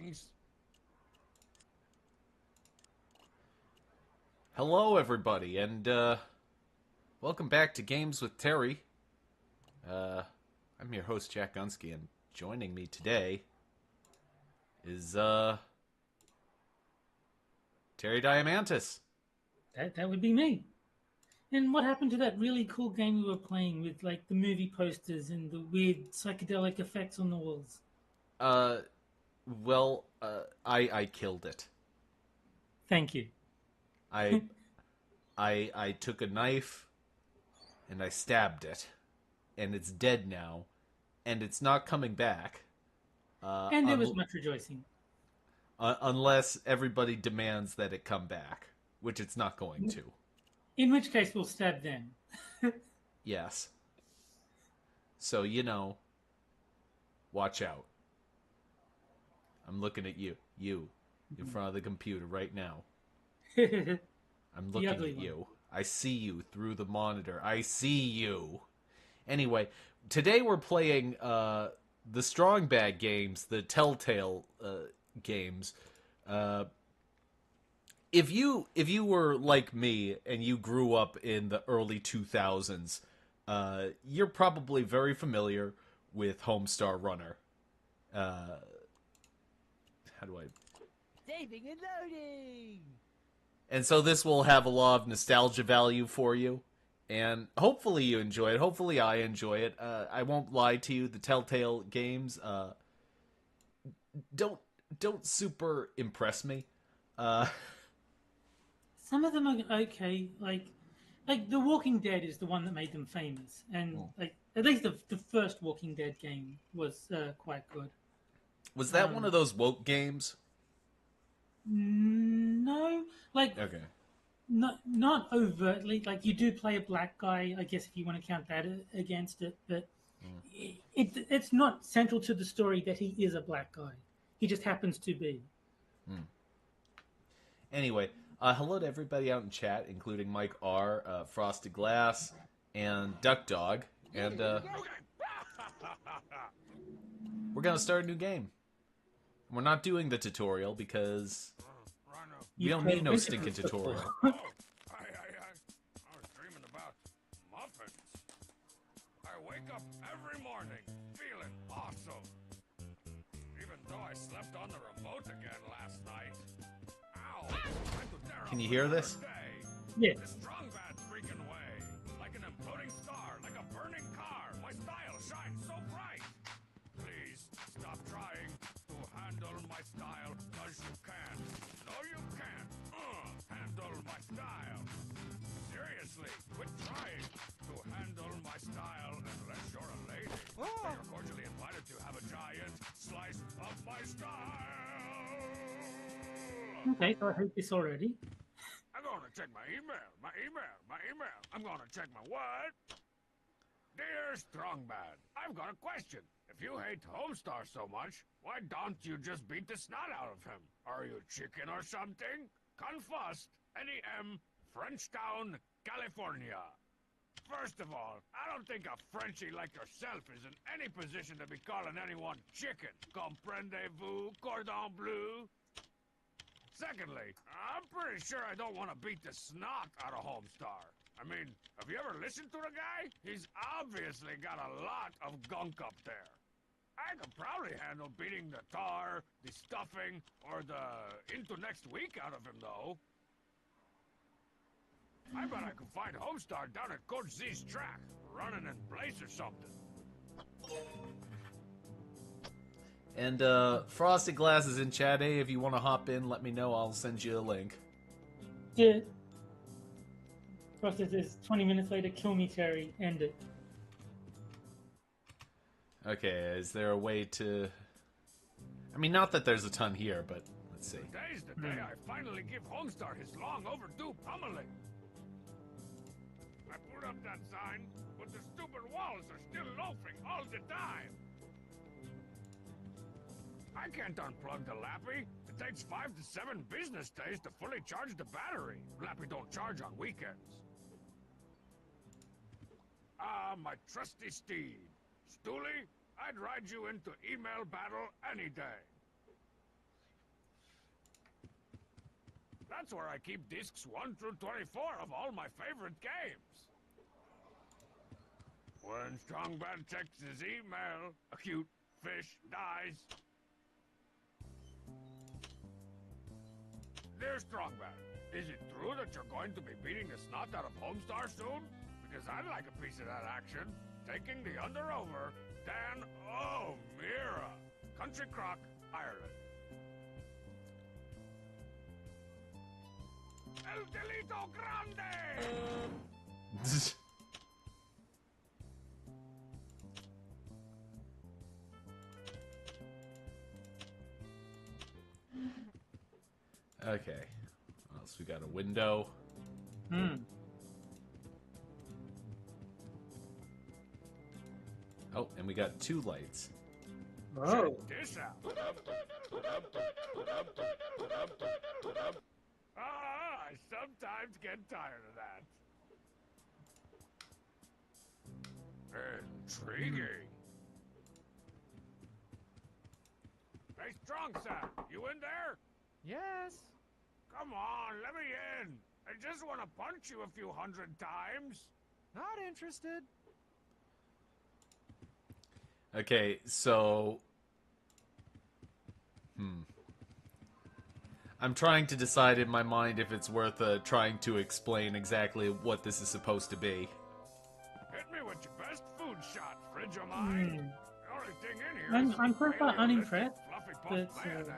things. Hello, everybody, and welcome back to Games with Terry. Uh, I'm your host, Jack Gunsky, and joining me today is Terry Diamantis. That would be me. And what happened to that really cool game we were playing with, like the movie posters and the weird psychedelic effects on the walls? Uh, I killed it. Thank you. I I took a knife and I stabbed it, and it's dead now, and it's not coming back. And there was much rejoicing. Unless everybody demands that it come back, which it's not going to. In which case, we'll stab them. Yes. So, watch out. I'm looking at you. You. In front of the computer right now. The I'm looking ugly at one. you. I see you through the monitor. I see you. Anyway, today we're playing the Strong Bag games, the Telltale games. If you were like me and you grew up in the early 2000s, you're probably very familiar with Homestar Runner. How do I? Saving and loading. And so this will have a lot of nostalgia value for you, and hopefully you enjoy it. Hopefully I enjoy it. I won't lie to you. The Telltale games don't don't super impress me. Uh, Some of them are okay. Like The Walking Dead is the one that made them famous, and like at least the first Walking Dead game was quite good. was that one of Um, those woke games? no, like Okay. not overtly. Like you do play a black guy, I guess if you want to count that against it, but it's not central to the story that he is a black guy. He just happens to be. Anyway, hello to everybody out in chat, including Mike R, Frosted Glass, and Duck Dog. And we're gonna start a new game. We're not doing the tutorial because we You've don't played need no Winter stinking before. tutorial. I was dreaming about muffins. I wake up every morning feeling awesome. Even though I slept on the remote again last night. Ow! Time to tear Can up you hear another this? day. Yes. The strong bad freaking way. Like an imploding star, like a burning car. My style shines so bright. Please stop trying to handle my style, cause you can't. No, you can't. Handle my style. Seriously, quit trying to handle my style unless you're a lady. You're cordially invited to have a giant slice of my style. Okay, so I hate this already. I'm gonna check my email. I'm gonna check my what? Dear Strongbad, I've got a question. If you hate Homestar so much, why don't you just beat the snot out of him? Are you chicken or something? Confust, NEM, Frenchtown, California. First of all, I don't think a Frenchie like yourself is in any position to be calling anyone chicken. Comprendez-vous, cordon bleu? Secondly, I'm pretty sure I don't want to beat the snot out of Homestar. I mean, have you ever listened to the guy? He's obviously got a lot of gunk up there. I could probably handle beating the tar, the stuffing, or the into next week out of him, though. I bet I could find Homestar down at Coach Z's track, running in place or something. And Frosted Glass is in chat. Hey, if you want to hop in, let me know. I'll send you a link. Yeah. Process is 20 minutes later, kill me, Terry. End it. Okay, is there a way to... I mean, not that there's a ton here, but let's see. Today's the day I finally give Homestar his long overdue pummeling. I put up that sign, but the stupid walls are still loafing all the time. I can't unplug the Lappy. It takes 5 to 7 business days to fully charge the battery. Lappy don't charge on weekends. Ah, my trusty steed. Stooley, I'd ride you into email battle any day. That's where I keep discs 1 through 24 of all my favorite games. When Strongbad checks his email, a cute fish dies. Dear Strongbad, is it true that you're going to be beating the snot out of Homestar soon? Because I'd like a piece of that action. Taking the under over, Dan O'Meara, Country Crock, Ireland. El Delito Grande! Okay. What else? We got a window. Oh, and we got 2 lights. Oh. Check this out. I sometimes get tired of that. Intriguing. Hey, Strong Sam, you in there? Yes. Come on, let me in. I just want to punch you a few 100 times. Not interested. Okay, so... I'm trying to decide in my mind if it's worth trying to explain exactly what this is supposed to be. Hit me with your best food shot, fridge of mine. The only thing in here is I'm so far paleolithic unimpressed, fluffy puff but, mayonnaise.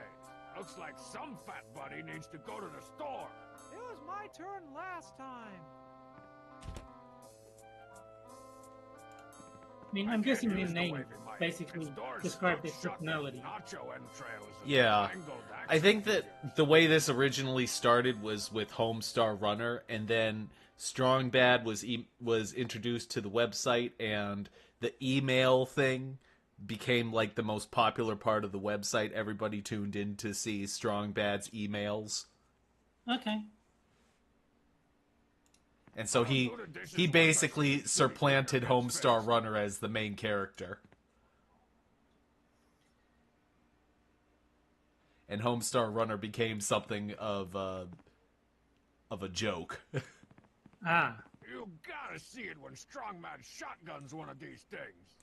Looks like some fat buddy needs to go to the store. It was my turn last time. I mean, I'm guessing the name basically described their personality. Yeah, I think that the way this originally started was with Homestar Runner, and then Strong Bad was introduced to the website, and the email thing became like the most popular part of the website. Everybody tuned in to see Strong Bad's emails. Okay. And so he basically supplanted Homestar Runner as the main character. And Homestar Runner became something of a joke. Ah. You gotta see it when Strong Mad shotguns one of these things.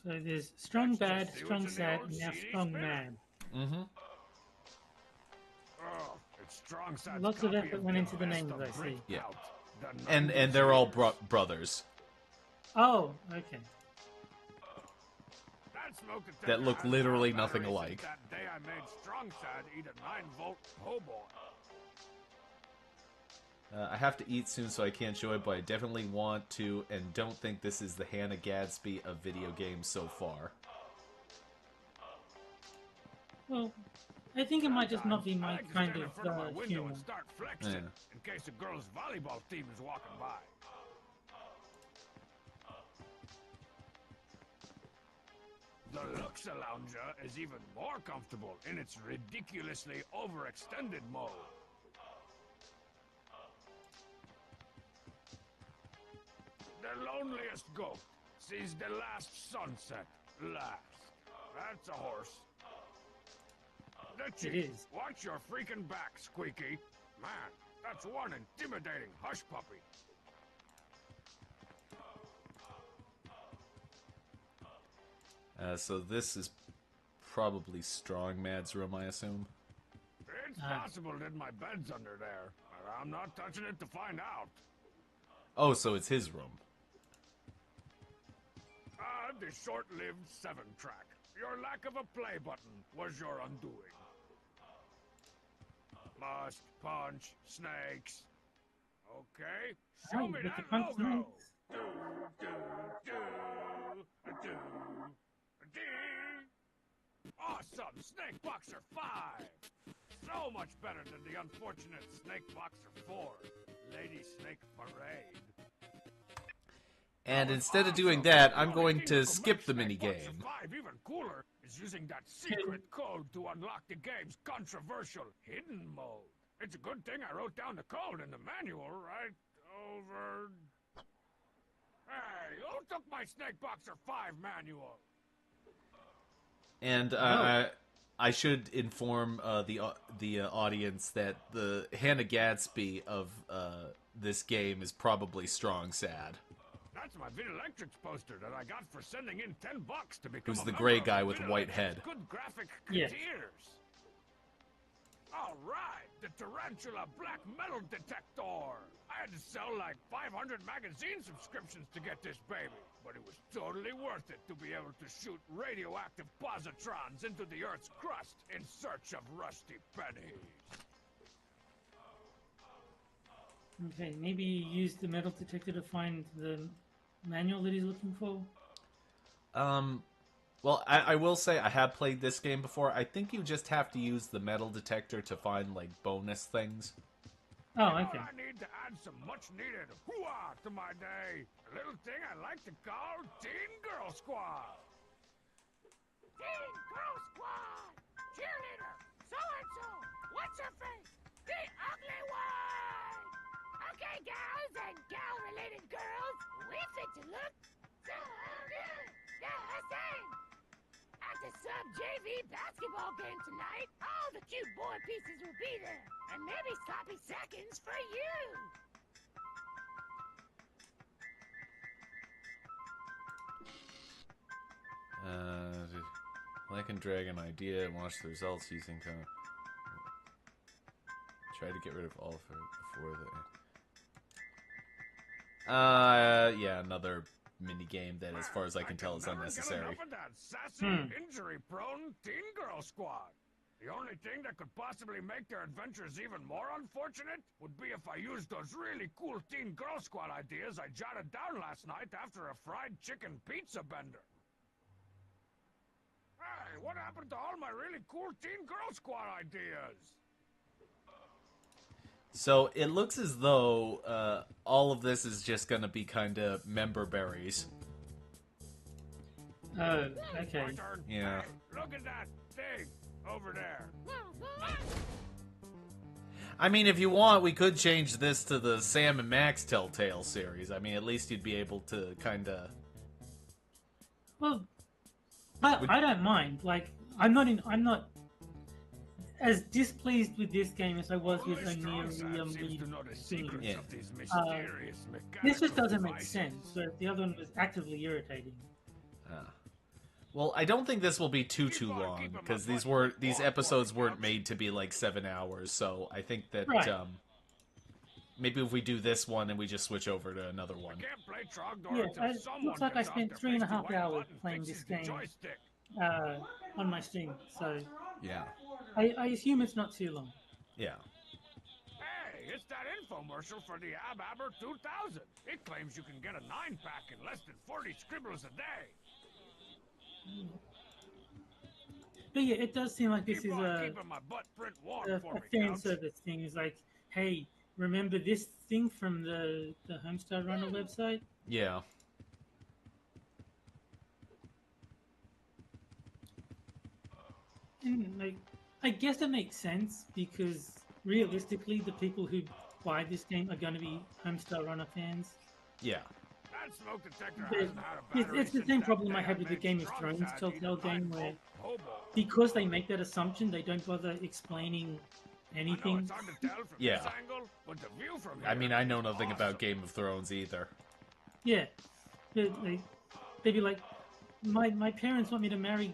So there's Strong Bad, Strong Sad, and now Strong Mad. Mm-hmm. Oh, it's Strong Sad's Lots of copy effort went into the best names, of I see. Brick Yeah. Out, the And 90s they're all years. brothers. Oh, okay. That smoke detector That look has literally more nothing batteries alike. since That day I made Strong Sad eat a 9-volt po' boy. I have to eat soon, so I can't show it, but I definitely want to, and don't think this is the Hannah Gadsby of video games so far. Well, I think it might just not be I my like to kind stand in of front of my window humor. and start flexing Yeah. in case a girl's volleyball team is walking by. The Luxa Lounger is even more comfortable in its ridiculously overextended mode. The loneliest goat sees the last sunset last. That's a horse. The chief, is. watch your freaking back, Squeaky. Man, that's one intimidating hush puppy. So this is probably Strong Mad's room, I assume. It's possible that my bed's under there, but I'm not touching it to find out. Oh, so it's his room. The short-lived 7-track. Your lack of a play button was your undoing. Must punch snakes. Okay, show Oh, me with that the punch logo. snakes. Awesome, Snake Boxer 5. So much better than the unfortunate Snake Boxer 4. Lady Snake Parade. And instead of doing that, I'm going to skip the minigame. 5 even cooler is using that secret code to unlock the game's controversial hidden mode. It's a good thing I wrote down the code in the manual right over... Hey, who took my Snake Boxer 5 manual? And I should inform the audience that the Hannah Gadsby of this game is probably strong sad. That's my Videlectrics poster that I got for sending in $10 to become Who's a the member gray of guy the with white head. Good graphic Yeah. Courtiers. All right, the Tarantula Black Metal Detector. I had to sell like 500 magazine subscriptions to get this baby, but it was totally worth it to be able to shoot radioactive positrons into the Earth's crust in search of rusty pennies. Okay, maybe use the metal detector to find the manual that he's looking for. Well, I will say I have played this game before. I think you just have to use the metal detector to find, like, bonus things. Oh, You know okay. what I need to add some much-needed hoo-ah to my day? A little thing I like to call Teen Girl Squad. Teen Girl Squad! Cheerleader! So-and-so! What's her face? The ugly one! Okay, gals and gal-related girls, we fit to look so good. Yeah, same. At the sub-JV basketball game tonight, all the cute boy pieces will be there. And maybe sloppy seconds for you. Like and drag an idea and watch the results using try to get rid of all of it before the... yeah, another mini game that, as far as I can tell, is unnecessary. Enough of that sassy, injury-prone Teen Girl Squad. The only thing that could possibly make their adventures even more unfortunate would be if I used those really cool Teen Girl Squad ideas I jotted down last night after a fried chicken pizza bender. Hey, what happened to all my really cool Teen Girl Squad ideas? So it looks as though all of this is just going to be kind of member berries. Oh, okay. My turn. Yeah. Hey, look at that thing over there. I mean, if you want, we could change this to the Sam and Max Telltale series. I mean, at least you'd be able to kind of... Well, I don't mind. Like, I'm not as displeased with this game as I was with Onirium Yeah. This just doesn't make sense, but the other one was actively irritating. Well, I don't think this will be too long, because these episodes weren't made to be like 7 hours, so I think that Right. maybe if we do this one and we just switch over to another one. Yeah, it looks like I spent 3.5 hours playing this game on my Steam, so Yeah. I assume it's not too long. Yeah. Hey, it's that infomercial for the AbAber 2000. It claims you can get a 9-pack in less than 40 scribbles a day. But yeah, it does seem like this Keep is on a keeping my butt print warm for a me, fan Couch. service thing. Is like, hey, remember this thing from the Homestar Runner website? Yeah. And like, I guess it makes sense because realistically, the people who buy this game are going to be Homestar Runner fans. Yeah. That smoke detector But hasn't had a battery it's the since same that problem I day had with the made Game of strong Thrones sad Telltale eating game, high where hobo. because they make that assumption, they don't bother explaining I know anything. it's hard to tell from Yeah. this angle, but the view from here I mean, I know is nothing awesome. about Game of Thrones either. Yeah, they'd be like, my parents want me to marry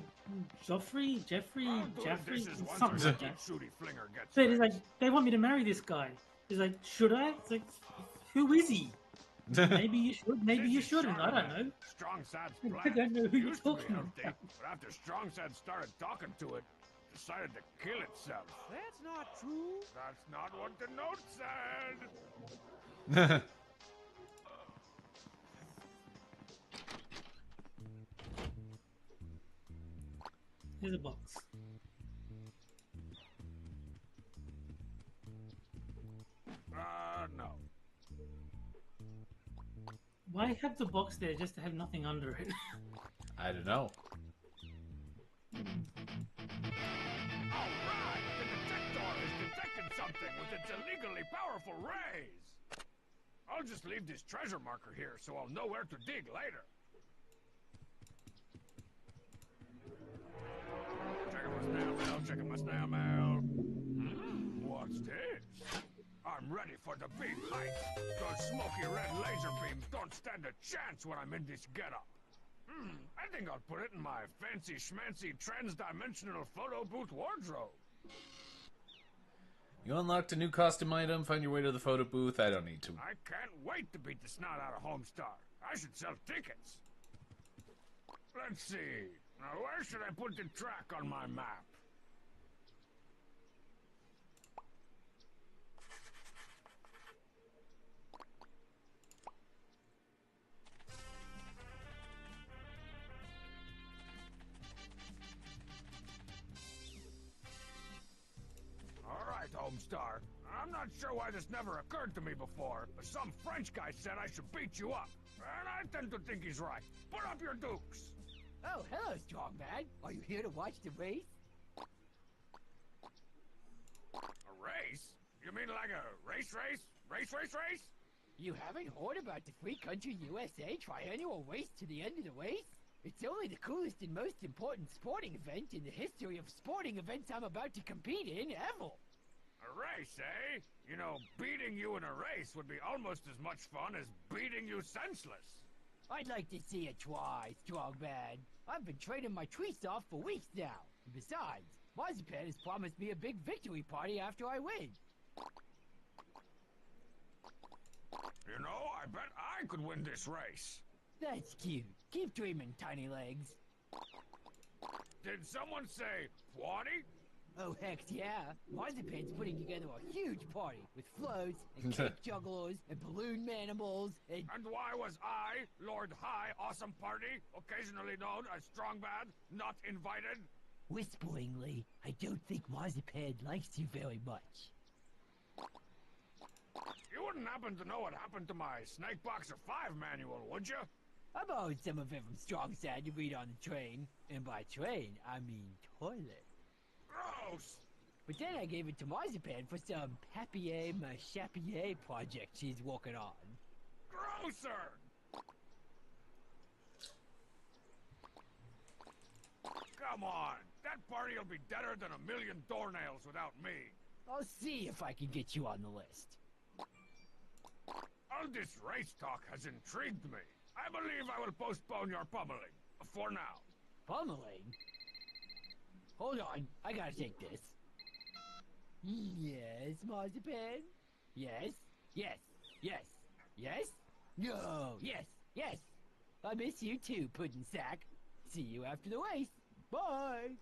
Jeffrey, I'll do the Jaffrey, dishes once something a like week, that. Shooty Flinger gets But it's fixed. like, they want me to marry this guy. It's like, should I? It's like, who is he? Maybe you should, maybe This you is shouldn't. I don't Charlemagne. know. Strong Sad's I plan. don't know who It you're used to be talking healthy, about. but after Strong Sad started talking to it, decided to kill itself. That's not true. That's not what the note said. Here's a box. No. Why have the box there just to have nothing under it? I don't know. Alright, the detector has detected something with its illegally powerful rays. I'll just leave this treasure marker here so I'll know where to dig later. Check it was nailed down snail. What's this? I'm ready for the big hike. Those smoky red laser beams don't stand a chance when I'm in this getup. I think I'll put it in my fancy schmancy trans-dimensional photo booth wardrobe. You unlocked a new costume item, find your way to the photo booth. I don't need to. I can't wait to beat the snot out of Homestar. I should sell tickets. Let's see. Now, where should I put the track on my map? All right, Homestar. I'm not sure why this never occurred to me before, but some French guy said I should beat you up. And I tend to think he's right. Put up your dukes. Oh, hello, Strongman. Are you here to watch the race? A race? You mean like a race? Race? You haven't heard about the Free Country USA triannual race to the end of the race? It's only the coolest and most important sporting event in the history of sporting events I'm about to compete in ever. A race, eh? You know, beating you in a race would be almost as much fun as beating you senseless. I'd like to see it try, Strongman. I've been training my tweets off for weeks now. And besides, Marzipan has promised me a big victory party after I win. You know, I bet I could win this race. That's cute. Keep dreaming, Tiny Legs. Did someone say 20? Oh, heck yeah. Marzipan's putting together a huge party with floats and cake jugglers and balloon manimals and... And why was I, Lord High Awesome Party, occasionally known as Strongbad, not invited? Whisperingly, I don't think Marzipan likes you very much. You wouldn't happen to know what happened to my Snake Boxer 5 manual, would you? I borrowed some of it from Strong Sad to read on the train. And by train, I mean toilet. Gross! But then I gave it to Marzipan for some papier-mâche project she's working on. Grosser! Come on! That party'll be deader than a million doornails without me. I'll see if I can get you on the list. All this race talk has intrigued me. I believe I will postpone your pummeling. For now. Pummeling? Hold on, I gotta take this. Yes, Marzipan? Yes? Yes? Yes? Yes? No! Yes! Yes! I miss you too, Puddin' Sack. See you after the race. Bye!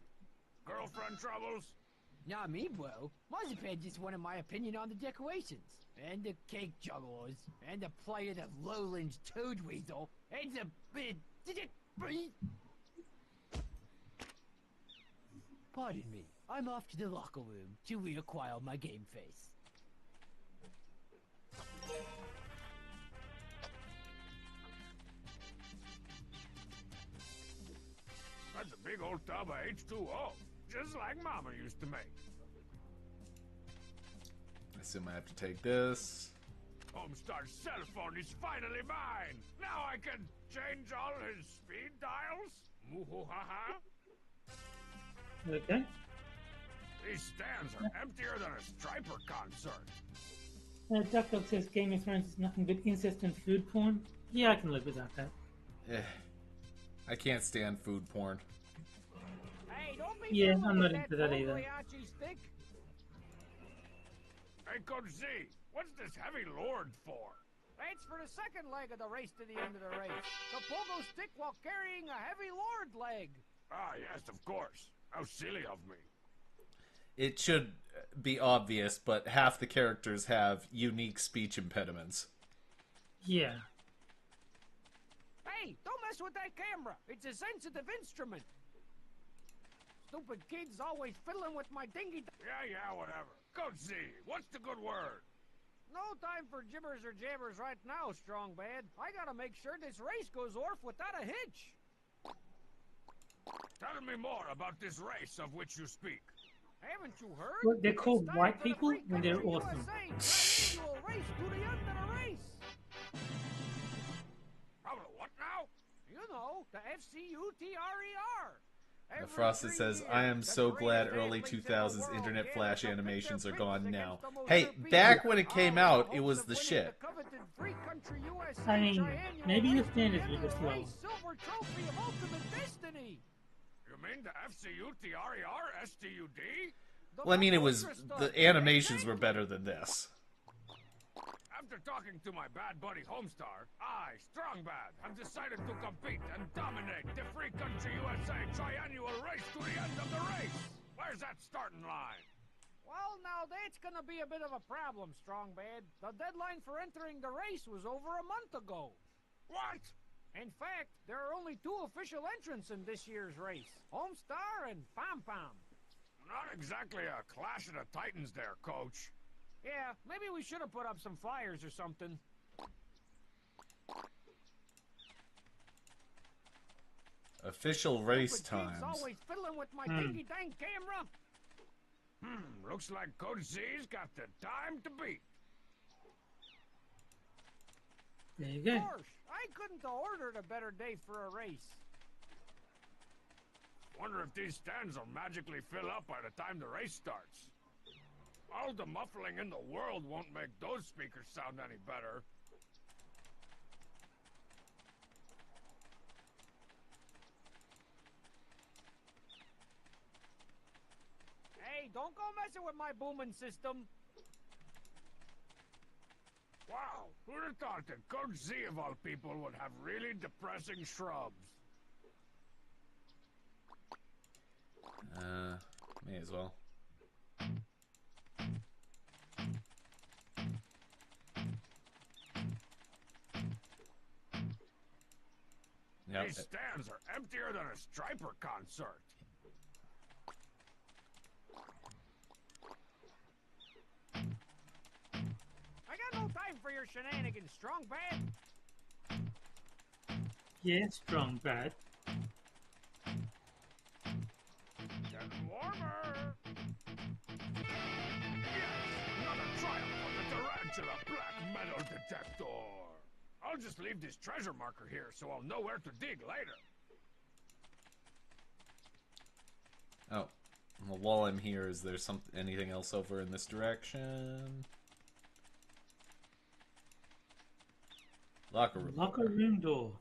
Girlfriend troubles? Not me, bro. Marzipan just wanted my opinion on the decorations. And the cake jugglers. And the play of the Lowlands Toad Weasel. And the... Pardon me. I'm off to the locker room to reacquire my game face. That's a big old tub of H2O. Just like Mama used to make. I assume I have to take this. Homestar's cell phone is finally mine! Now I can change all his speed dials? Moo-hoo-ha-ha? Okay. These stands are emptier than a Striper concert. Duck Dog says Game of Thrones is nothing but incest and food porn. Yeah, I can live without that. I can't stand food porn. Hey, don't be Yeah, fooling I'm with not into that either. Pagliacci stick. Hey, Coach Z, what's this heavy lord for? That's for the second leg of the race to the end of the race. The pogo stick while carrying a heavy lord leg. Ah, yes, of course. How silly of me. It should be obvious, but half the characters have unique speech impediments. Yeah. Hey, don't mess with that camera. It's a sensitive instrument. Stupid kids always fiddling with my dingy... Yeah, whatever. Coach Z, what's the good word? No time for gibbers or jabbers right now, Strong Bad. I gotta make sure this race goes off without a hitch. Tell me more about this race of which you speak. Haven't you heard? Well, they're called It's time white for the people, Free and they're Country awesome. USA annual race to the end of the race. What now? You know, the FCUTRER. Frosted says, I am so glad early 2000s internet flash animations are gone now. Hey, back when it came out, it was the shit. I mean, maybe the standards were just low. Silver trophy of ultimate destiny. You mean the FCUTRERSTUD? Well, I mean, it was... the animations were better than this. After talking to my bad buddy Homestar, I, Strong Bad, have decided to compete and dominate the Free Country USA triannual race to the end of the race. Where's that starting line? Well, now that's gonna be a bit of a problem, Strong Bad. The deadline for entering the race was over a month ago. What? In fact, there are only 2 official entrants in this year's race, Homestar and Pom Pom. Not exactly a clash of the titans there, Coach. Yeah, maybe we should have put up some flyers or something. Official race Stupid kid's times. always fiddling with my dinky-dang camera. Looks like Coach Z's got the time to beat. There you go. Gosh, I couldn't have ordered a better day for a race. Wonder if these stands will magically fill up by the time the race starts. All the muffling in the world won't make those speakers sound any better. Hey, don't go messing with my booming system. Wow, who'd have thought that Coach Z of all people would have really depressing shrubs? May as well. Yep. These stands are emptier than a Striper concert. I got no time for your shenanigans, Strong Bad. Yeah, Strong Bad. Getting warmer. Yes, another triumph for the Tarantula Black Metal Detector. I'll just leave this treasure marker here so I'll know where to dig later. Oh. Well, while I'm here, is there anything else over in this direction? Locker room. Locker room door.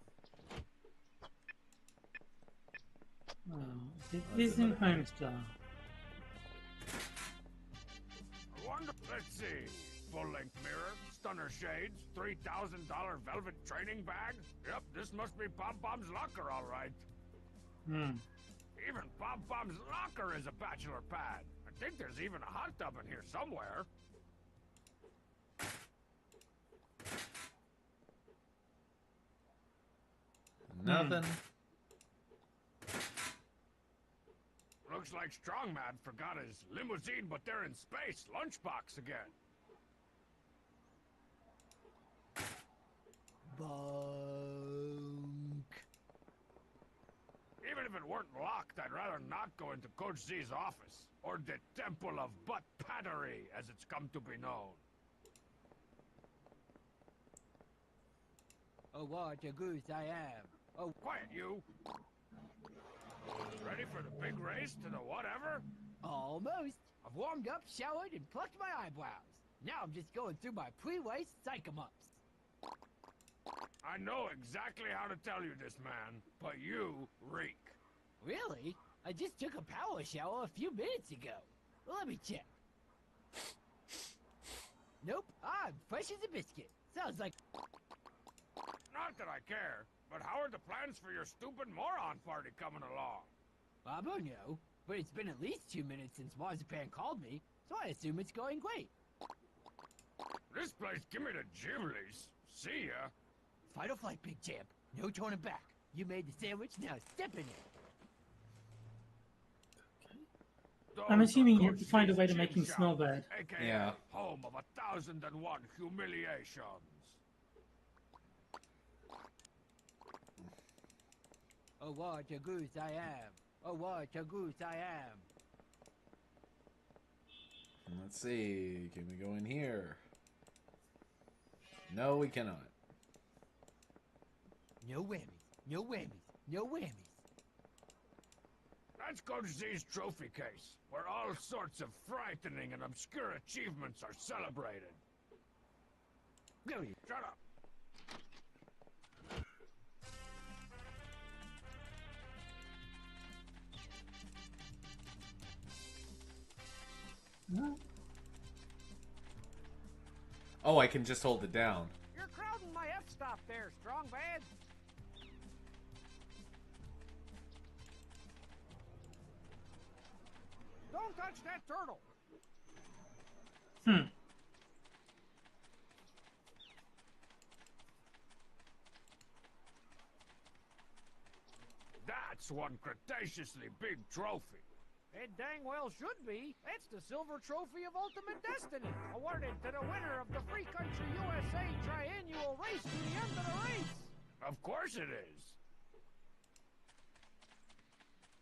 Oh, it isn't Homestar. I wonder, let's see. Full-length mirror, stunner shades, $3,000 velvet training bag. Yep, this must be Pom Pom's locker, all right. Even Pom Pom's locker is a bachelor pad. I think there's even a hot tub in here somewhere. Nothing. Looks like Strongman forgot his limousine, but they're in space lunchbox again. Bonk. Even if it weren't locked, I'd rather not go into Coach Z's office. Or the Temple of Butt Pattery, as it's come to be known. Oh, what a goose I am. Oh, Quiet, you! Ready for the big race to the whatever? almost. I've warmed up, showered, and plucked my eyebrows. Now I'm just going through my pre-race psych-em-ups. I know exactly how to tell you this, man, but you reek. Really? I just took a power shower a few minutes ago. Well, let me check. Nope, I'm fresh as a biscuit. Sounds like... Not that I care, but how are the plans for your stupid moron party coming along? I don't know, but it's been at least 2 minutes since Marzipan called me, so I assume it's going great. This place give me the jiblies. See ya. Fight or flight, big champ. No turning back. You made the sandwich, now step in it. I'm assuming you have to find a way to make him smell bad. AKA Yeah. home of 1,001 humiliations. Oh, what a goose I am. Oh, what a goose I am. Let's see. Can we go in here? No, we cannot. No whammies. No whammies. No whammies. Let's go to Z's trophy case, where all sorts of frightening and obscure achievements are celebrated. Gilly, shut up. Huh? Oh, I can just hold it down. You're crowding my F-stop there, strong bad. Don't touch that turtle. Hmm. That's one cretaceously big trophy. It dang well should be. It's the Silver Trophy of Ultimate Destiny, awarded to the winner of the Free Country USA Triannual Race to the end of the race. Of course it is.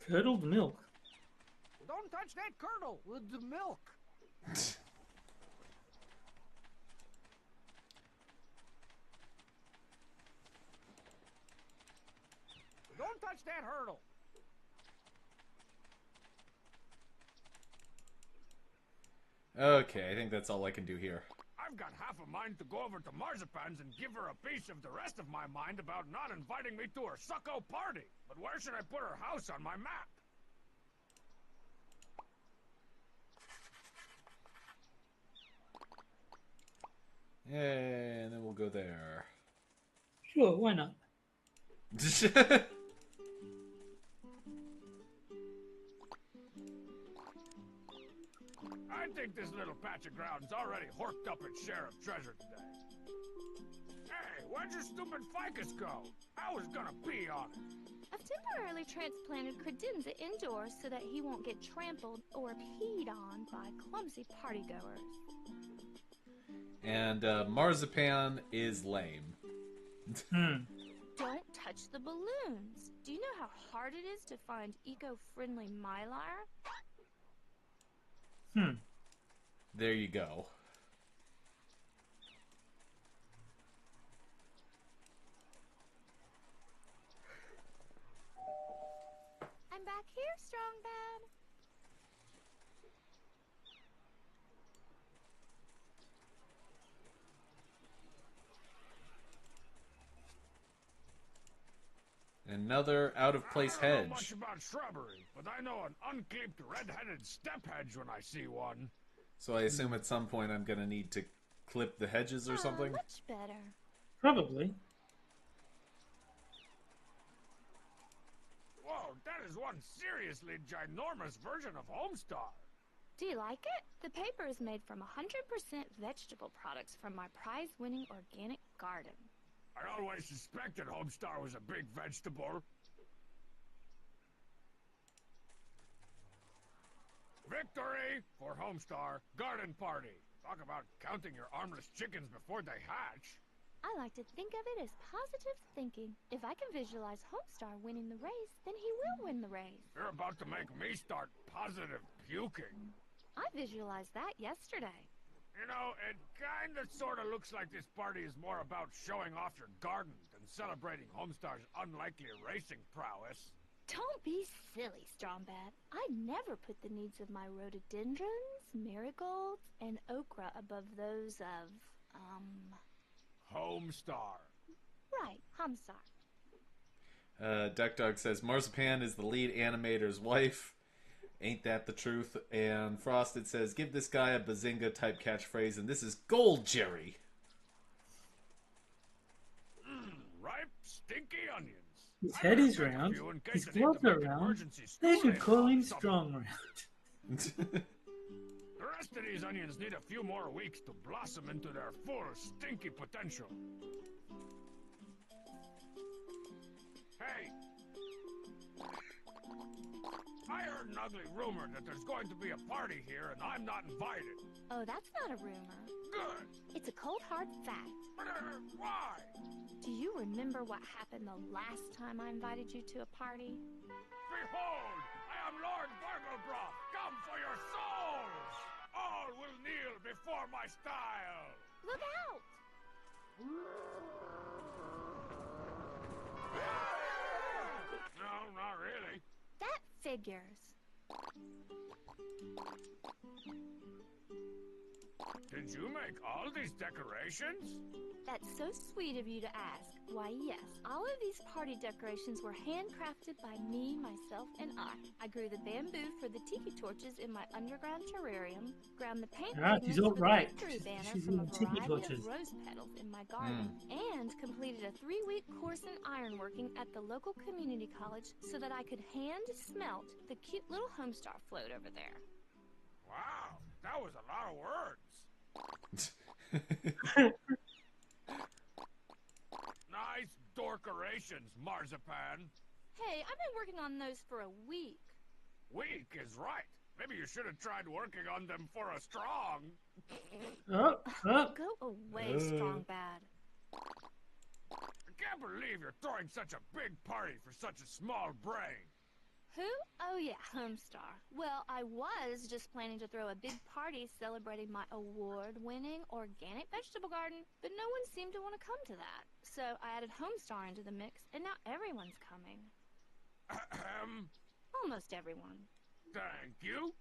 Curdled milk. Don't touch that curdle with the milk. Don't touch that hurdle. Okay, I think that's all I can do here. I've got half a mind to go over to Marzipan's and give her a piece of the rest of my mind about not inviting me to her sucko party. But where should I put her house on my map? Yay, and then we'll go there. Sure, why not? I think this little patch of ground's already horked up its share of treasure today. Hey, where'd your stupid ficus go? I was gonna pee on it. I've temporarily transplanted credenza indoors so that he won't get trampled or peed on by clumsy partygoers. And Marzipan is lame. Hmm. Don't touch the balloons. Do you know how hard it is to find eco-friendly mylar? Hmm. There you go. I'm back here, strong bad. Another out-of-place I don't know much hedge. about shrubbery, but I know an unclipped red-headed step hedge when I see one. So I assume at some point I'm gonna need to clip the hedges or something? Much better. Probably. Whoa, that is one seriously ginormous version of Homestar. Do you like it? The paper is made from 100% vegetable products from my prize-winning organic garden. I always suspected Homestar was a big vegetable. Victory for Homestar Garden Party. Talk about counting your armless chickens before they hatch. I like to think of it as positive thinking. If I can visualize Homestar winning the race, then he will win the race. You're about to make me start positive puking. I visualized that yesterday. You know, it kinda sorta looks like this party is more about showing off your garden than celebrating Homestar's unlikely racing prowess. Don't be silly, Strongbad. I never put the needs of my rhododendrons, marigolds, and okra above those of, Homestar. right, Homestar. Duck Dog says, Marzipan is the lead animator's wife. Ain't that the truth? And Frosted says, give this guy a Bazinga type catchphrase, and this is gold, Jerry. Ripe, stinky onions. His I head better is take a round, few in case his I need to gloves are make round. emergency They school should call him or something. Strong Round. The rest of these onions need a few more weeks to blossom into their full stinky potential. Hey! I heard an ugly rumor that there's going to be a party here and I'm not invited. Oh, that's not a rumor. Good! It's a cold hard fact. Why? Do you remember what happened the last time I invited you to a party? Behold! I am Lord Barglebroth! Come for your souls! All will kneel before my style! Look out! No, not really. That figures. Did you make all these decorations? That's so sweet of you to ask. Why, yes, all of these party decorations were handcrafted by me, myself, and I. I grew the bamboo for the tiki torches in my underground terrarium, ground the paint Ah, pigments she's all for the right. victory banner She's from a eating tiki variety torches. of rose petals in my garden, and completed a 3-week course in ironworking at the local community college so that I could hand smelt the cute little Homestar float over there. Wow, that was a lot of words. Nice decorations, Marzipan. Hey, I've been working on those for a week. Weak is right. Maybe you should have tried working on them for a strong. Oh, oh. Go away, Strong Bad. I can't believe you're throwing such a big party for such a small brain. Who? Oh yeah, Homestar. Well, I was just planning to throw a big party celebrating my award-winning organic vegetable garden, but no one seemed to want to come to that. So I added Homestar into the mix, and now everyone's coming. Almost everyone. Thank you.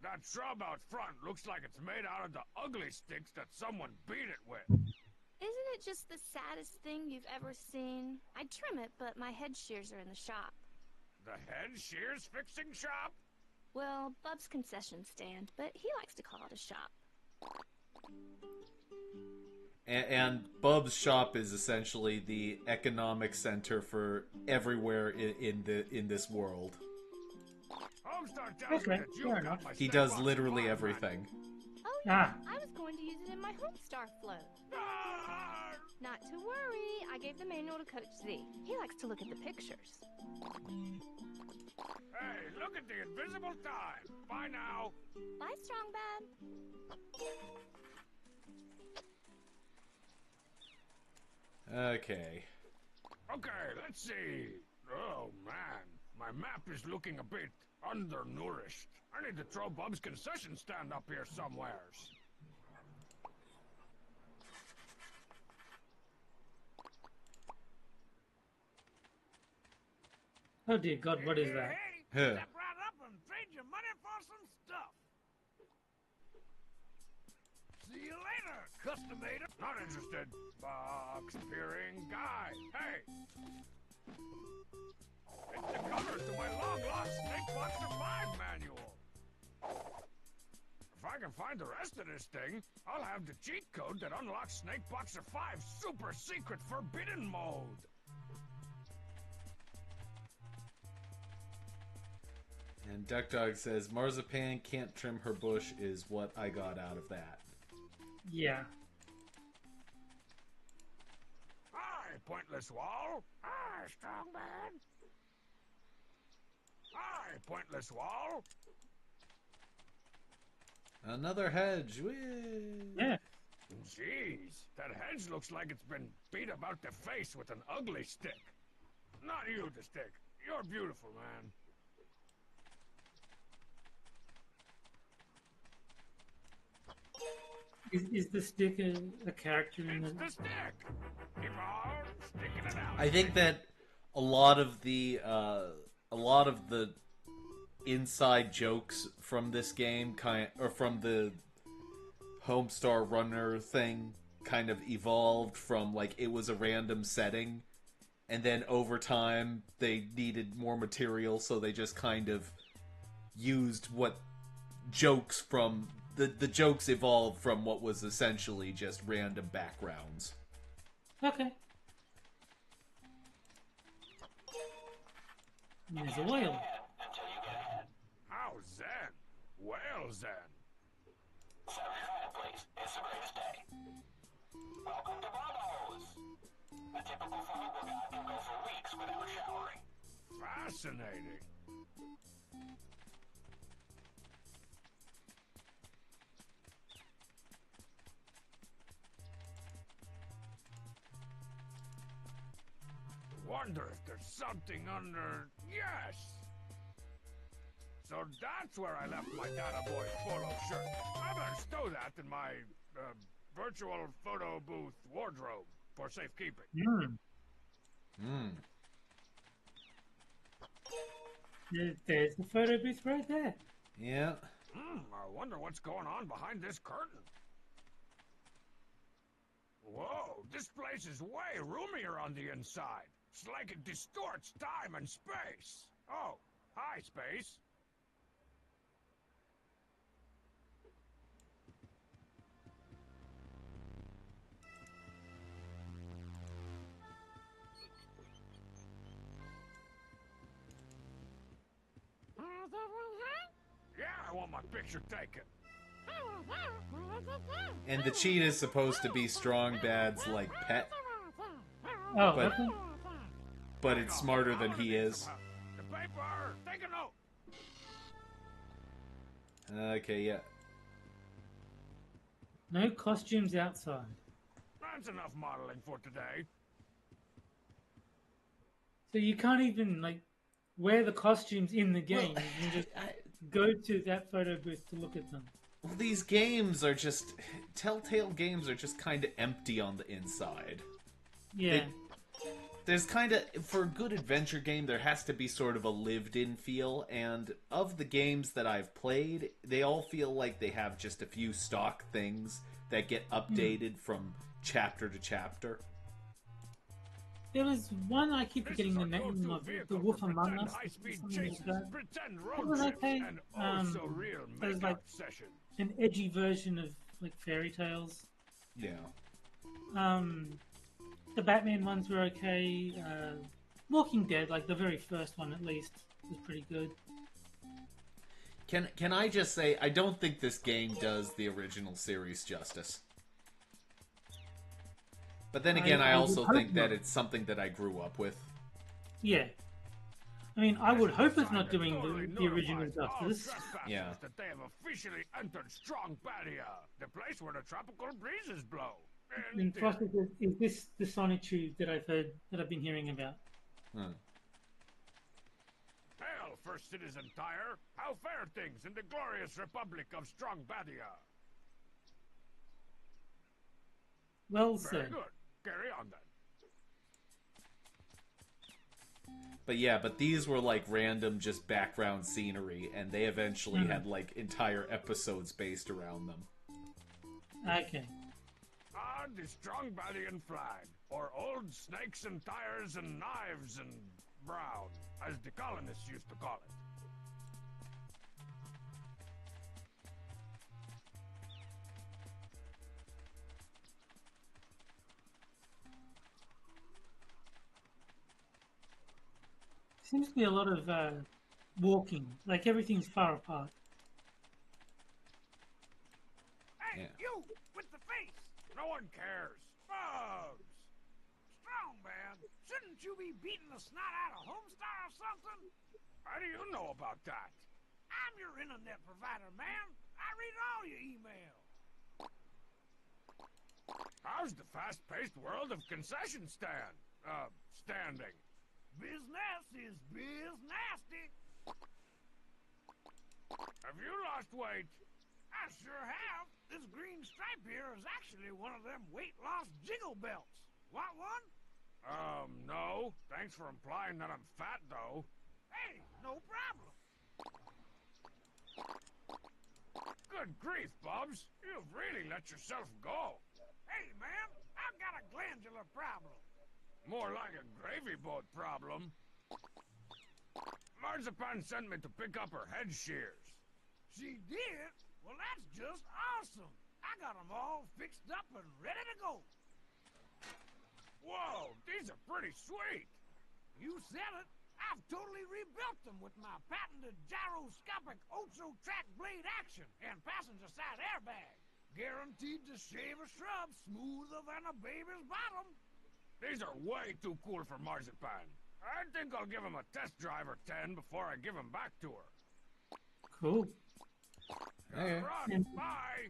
That shrub out front looks like it's made out of the ugly sticks that someone beat it with. Isn't it just the saddest thing you've ever seen? I'd trim it, but my head shears are in the shop. The head shears fixing shop? Well, Bub's concession stand, but he likes to call it a shop. And Bub's shop is essentially the economic center for everywhere in this world. Homestar tells me Okay, that you fair got enough. my He snake does box literally alive, everything. Oh yeah, Ah. I was going to use it in my Homestar float. man. Not to worry, I gave the manual to Coach Z. He likes to look at the pictures. Hey, look at the invisible time. Bye now. Bye, Strong Bad. Okay. Okay, let's see. Oh, man. My map is looking a bit undernourished. I need to throw Bub's concession stand up here somewheres. Oh dear God, what is that? Hey, step right up and trade your money for some stuff. See you later, customator. Not interested. Box peering guy. Hey. It's the cover to my long-lost Snake Boxer 5 manual. If I can find the rest of this thing, I'll have the cheat code that unlocks Snake Boxer 5's super secret forbidden mode. And Duck Dog says, Marzipan can't trim her bush is what I got out of that. Yeah. Hi, Pointless Wall. Hi, Strongman. Hi, Pointless Wall. Another hedge. Whee! Yeah. Jeez, that hedge looks like it's been beat about the face with an ugly stick. Not you, the stick. You're beautiful, man. Is the stick a character in It's the... the stick. Keep on sticking it out. I think that a lot of the inside jokes from this game from the Homestar Runner thing kind of evolved from like it was a random setting, and then over time they needed more material, so they just kind of used what jokes from the jokes evolved from what was essentially just random backgrounds. Okay. There's a whale. How zen? Well zen. Set your fireplace. It's the greatest day. Welcome to Bubbles. The typical photo guy can go for weeks without showering. Fascinating. Wonder if there's something under... Yes! So that's where I left my Data Boy polo shirt. I better stow that in my virtual photo booth wardrobe for safekeeping. Hmm. There's the photo booth right there. Yeah. I wonder what's going on behind this curtain. Whoa, this place is way roomier on the inside. It's like it distorts time and space. Oh, hi, space. Yeah, I want my picture taken. And the cheat is supposed to be Strong Bad's, like, pet, Oh, But- okay. but it's smarter than he is. The paper! Take a note! Okay, yeah. No costumes outside. That's enough modeling for today. So you can't even like wear the costumes in the game. Well, You can just go to that photo booth to look at them. Well, these games are just... Telltale games are just kind of empty on the inside. Yeah. There's kind of... For a good adventure game, there has to be sort of a lived-in feel, and of the games that I've played, they all feel like they have just a few stock things that get updated from chapter to chapter. There was one I keep This forgetting is the our name go-to of, the vehicle Wolf for Among pretend Us. high-speed Something like chases, that. pretend That road was trips, okay. and oh-so-real There's make-out like sessions. an edgy version of like fairy tales. Yeah. The Batman ones were okay. Walking Dead, like the very first one at least, was pretty good. Can I just say, I don't think this game does the original series justice. But then again, I I also would think hope that not. it's something that I grew up with. Yeah. I mean, I would This is hope a it's sign not that doing totally the original notifies all justice. trespassers Yeah. that they have officially entered Strong Badia, the place where the tropical breezes blow. And Frosty says, is this the sonitude that I've been hearing about? Hmm. Hail, First Citizen Tire! How fare things in the glorious Republic of Strong Badia? Well Very said. good. Carry on then. But these were like random just background scenery, and they eventually had like entire episodes based around them. Okay. Ah, the Strong Badian flag, or old snakes and tires and knives and brown, as the colonists used to call it. Seems to be a lot of walking. Like everything's far apart. Hey, Yeah. you with the face! No one cares. Bugs! Strong man, shouldn't you be beating the snot out of Homestar or something? How do you know about that? I'm your internet provider, man. I read all your emails. How's the fast-paced world of concession standing? Business is nasty. Have you lost weight? I sure have. This green stripe here is actually one of them weight loss jiggle belts. Want one? No. Thanks for implying that I'm fat, though. Hey, no problem. Good grief, Bubs. You've really let yourself go. Hey, man, I've got a glandular problem. More like a gravy boat problem. Marzipan sent me to pick up her head shears. She did? Well, that's just awesome. I got them all fixed up and ready to go. Whoa, these are pretty sweet. You said it. I've totally rebuilt them with my patented gyroscopic Ocho-track blade action and passenger side airbag. Guaranteed to shave a shrub smoother than a baby's bottom. These are way too cool for Marzipan. I think I'll give him a test drive or 10 before I give him back to her. Cool. Okay. Run, And bye.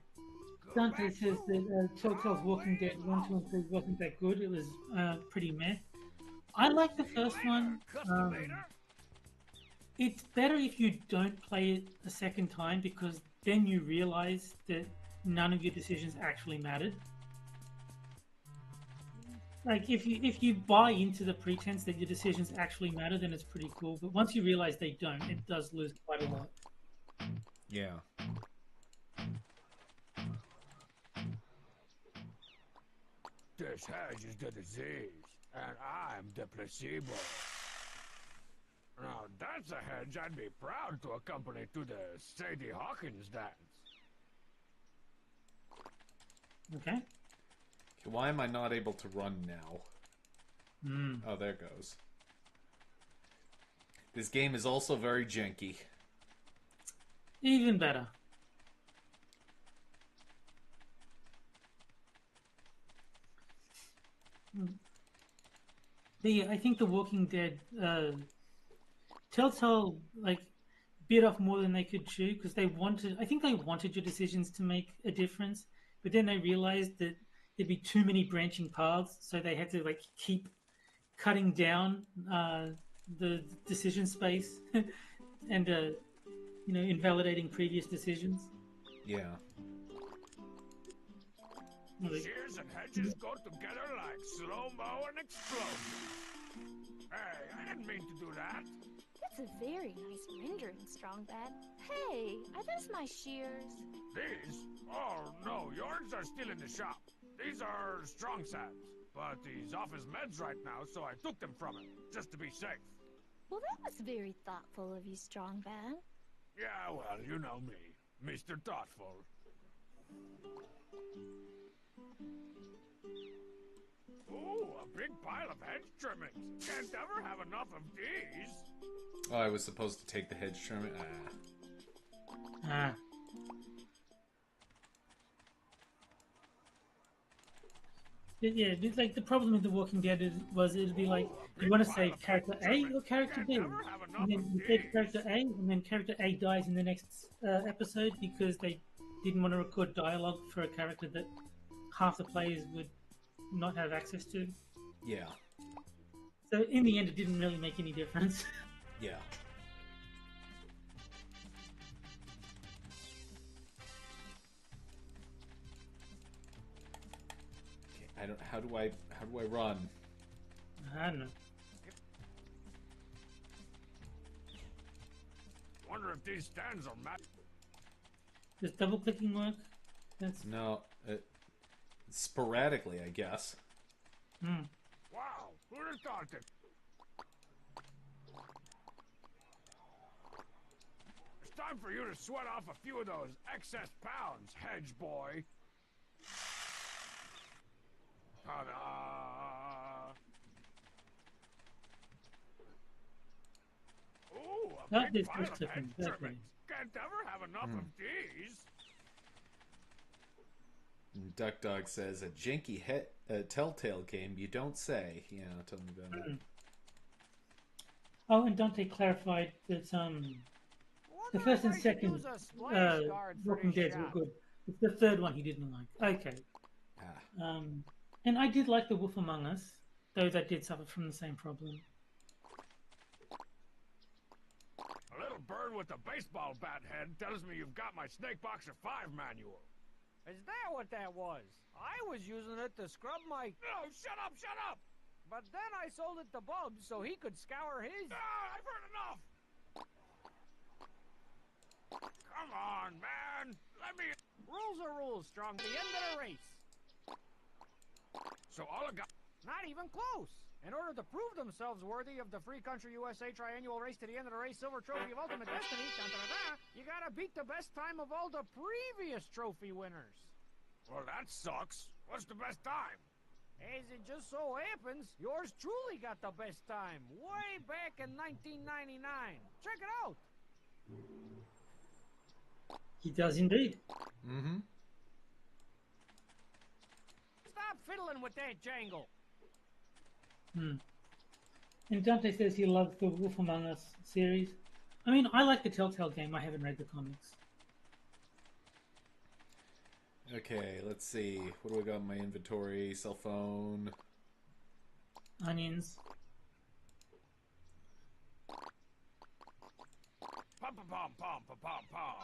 Go Dante back says to that Telltale's Walking Dead 1, 2, and 3 wasn't that good. It was pretty meh. I like the first one. Customator. It's better if you don't play it a second time because then you realize that none of your decisions actually mattered. like if you buy into the pretense that your decisions actually matter, then it's pretty cool. But once you realize they don't, it does lose quite a lot. Yeah. This hedge is the disease, and I'm the placebo. Now, that's a hedge I'd be proud to accompany to the Sadie Hawkins dance. Okay. Why am I not able to run now? Oh, there goes. This game is also very janky. Even better. I think The Walking Dead, Telltale, like, bit off more than they could chew because I think they wanted your decisions to make a difference, but then they realized that there'd be too many branching paths, so they had to, like, keep cutting down the decision space and, invalidating previous decisions. Yeah. Shears and hedges go together like slow-mo and explosion. Hey, I didn't mean to do that. That's a very nice rendering, Strongbad. Hey, are those my shears? These? Oh, no, yours are still in the shop. These are strong sads, but he's off his meds right now, so I took them from him, just to be safe. Well, that was very thoughtful of you, Strongbad. Yeah, well, you know me, Mr. Thoughtful. Ooh, a big pile of hedge trimmings. Can't ever have enough of these. Oh, I was supposed to take the hedge trim. Ah. Yeah, it's like the problem with The Walking Dead it'd be like, you want to save character A or character B? And then you save character A, and then character A dies in the next episode because they didn't want to record dialogue for a character that half the players would not have access to. Yeah. So in the end, it didn't really make any difference. Yeah. Okay, I don't. How do I run? I don't know. Wonder if these stands are mad. Does double clicking work? That's No. Sporadically, I guess. Wow, who'd have thought it? It's time for you to sweat off a few of those excess pounds, hedge boy. Ta-da! Ooh, a That big is pile just of chicken, hedge definitely. trimmings. Can't ever have enough of these. Duck Dog says a janky Telltale game. You don't say. Yeah, tell me about it. Oh, and Dante clarified that the first and second Walking Dead were good. It's the third one he didn't like. Okay. Ah. And I did like The Wolf Among Us, though that did suffer from the same problem. A little bird with a baseball bat head tells me you've got my Snake Boxer 5 manual. Is that what that was? I was using it to scrub my... No, shut up, shut up! But then I sold it to Bubs so he could scour his... Ah, I've heard enough! Come on, man! Let me... Rules are rules, Strong. The end of the race. So all I got... Not even close. In order to prove themselves worthy of the Free Country USA Triannual Race to the End of the Race Silver Trophy of Ultimate Destiny, you gotta beat the best time of all the previous trophy winners. Well, that sucks. What's the best time? As it just so happens, yours truly got the best time, way back in 1999. Check it out. He does indeed. Mm-hmm. Stop fiddling with that jangle. And Dante says he loves the Wolf Among Us series. I mean, I like the Telltale game. I haven't read the comics. Okay, let's see. What do I got in my inventory? Cell phone. Onions. Pom pom pom pom pom pom pom.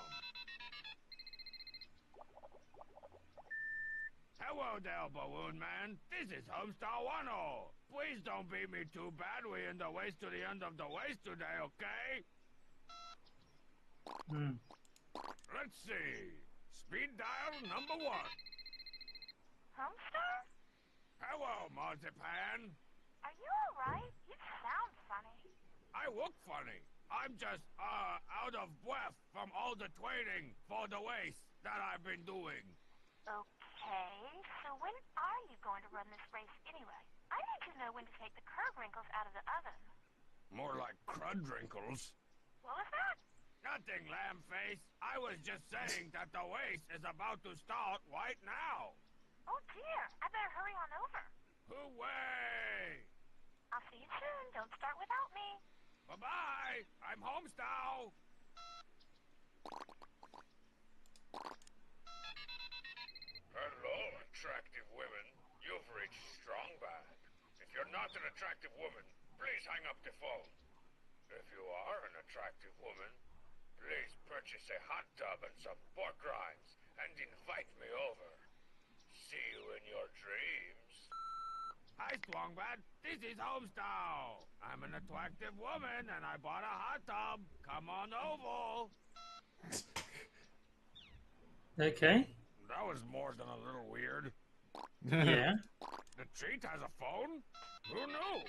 Hello there, Balloon Man. This is Homestar 10. Please don't beat me too bad. We in the waist to the end of the waist today, okay? Hmm. Let's see. Speed dial number 1. Homestar? Hello, Marzipan. Are you alright? You sound funny. I look funny. I'm just, out of breath from all the training for the waist that I've been doing. Okay, so when are you going to run this race anyway? I need to know when to take the curve wrinkles out of the oven. More like crud wrinkles. What was that? Nothing, Lambface. I was just saying that the waste is about to start right now. Oh dear, I better hurry on over. Hooray! I'll see you soon. Don't start without me. Bye-bye. I'm Homestar. Hello, attractive women. You've reached Strong Bad. If you're not an attractive woman, please hang up the phone. If you are an attractive woman, please purchase a hot tub and some pork rinds and invite me over. See you in your dreams. Hi, Strongbad. This is Homestar. I'm an attractive woman and I bought a hot tub. Come on over. Okay. That was more than a little weird. Yeah. The cheat has a phone? Who knew?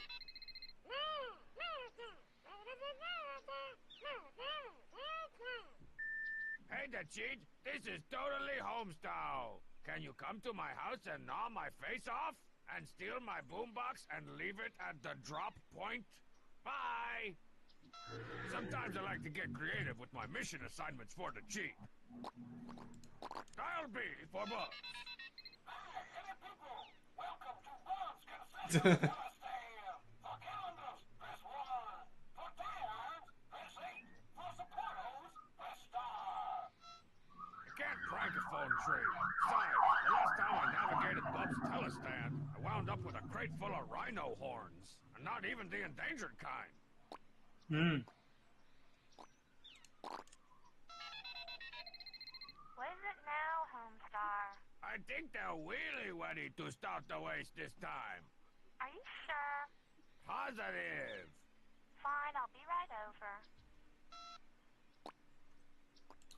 Hey, the cheat. This is totally Homestar. Can you come to my house and gnaw my face off? And steal my boombox and leave it at the drop point? Bye! Sometimes I like to get creative with my mission assignments for the cheat. Dial B for Buzz. Hey, people! Welcome to Buzz Casino Palestine! For calendars, press 1. For dials, press 8. For supporters, press star. I can't prank a phone tree. Besides, the last time I navigated Bub's telestand, I wound up with a crate full of rhino horns. And not even the endangered kind. Hmm. What is it now, Homestar? I think they're really ready to start the race this time. Are you sure? Positive. Fine, I'll be right over.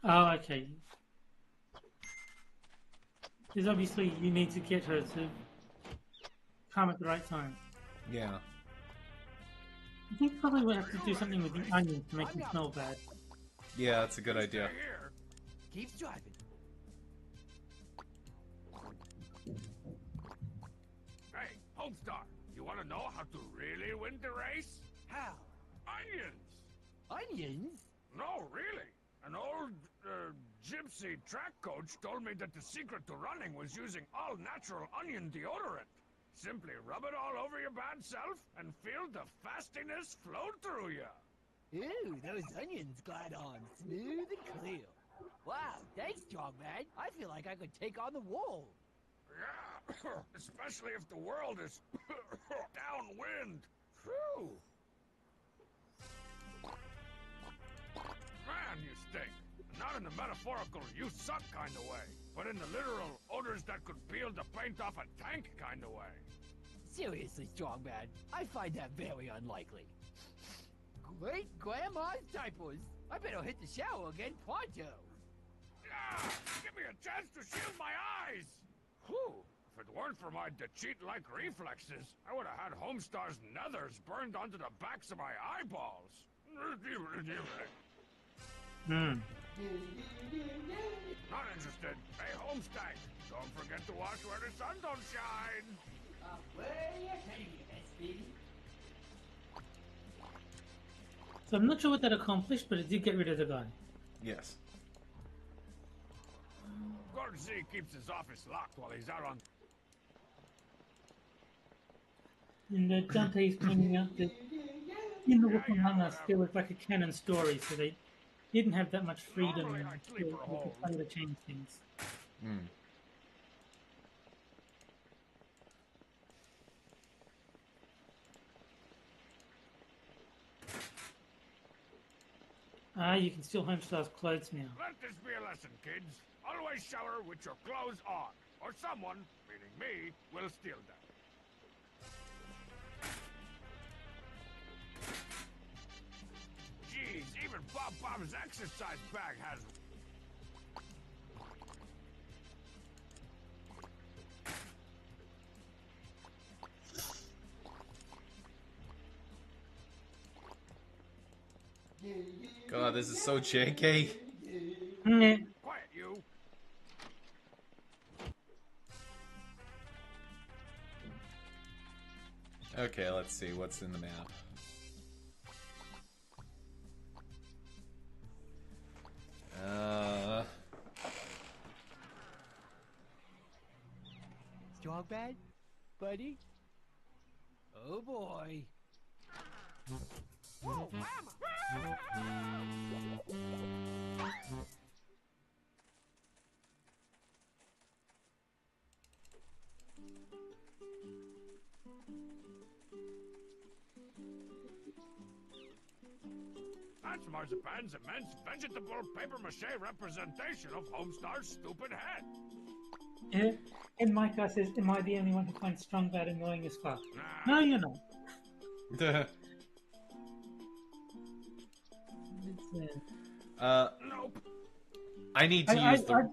Oh, okay. Because obviously you need to get her to come at the right time. Yeah. I think probably we'll have to do something with the onions to make them smell bad. Yeah, that's a good idea. Stay here. Keep driving. Hey, Homestar, you want to know how to really win the race? How? Onions. Onions? No, really. An old, gypsy track coach told me that the secret to running was using all-natural onion deodorant. Simply rub it all over your bad self and feel the fastiness flow through you. Ooh, those onions glide on smooth and clear. Wow, thanks, strong man. I feel like I could take on the world. Yeah, especially if the world is downwind. Phew. Man, you stink. Not in the metaphorical you suck kind of way, but in the literal odors that could peel the paint off a tank kind of way. Seriously, strong man, I find that very unlikely. Great grandma's diapers. I better hit the shower again pronto. Yeah, give me a chance to shield my eyes. Whew. If it weren't for my cheat-like reflexes, I would have had Homestar's nethers burned onto the backs of my eyeballs. Hmm. Not interested. Hey, Homestank, don't forget to watch where the sun don't shine. Way ahead of you, SB. So I'm not sure what that accomplished, but it did get rid of the guy. Yes. Gordon Z keeps his office locked while he's out on... And Dante's pointing out that in the Wolf Among Us there was like a canon story, so they didn't have that much freedom Normally I to sleep for home. play to change things. Hmm. Ah, you can steal Homestar's clothes now. Let this be a lesson, kids. Always shower with your clothes on, or someone, meaning me, will steal them. Jeez, even Bob Bob's exercise bag has... God, this is so JK. Yeah. Quiet, you. Okay, let's see what's in the map. Strong bad? Buddy? Oh boy. Whoa, Mama! That's Marzipan's immense vegetable papier-mâché representation of Homestar's stupid head. Yeah. And Micah says, am I the only one who finds Strong Bad annoying as fuck? Nah. No, you're not. It's, Nope. I need to use the.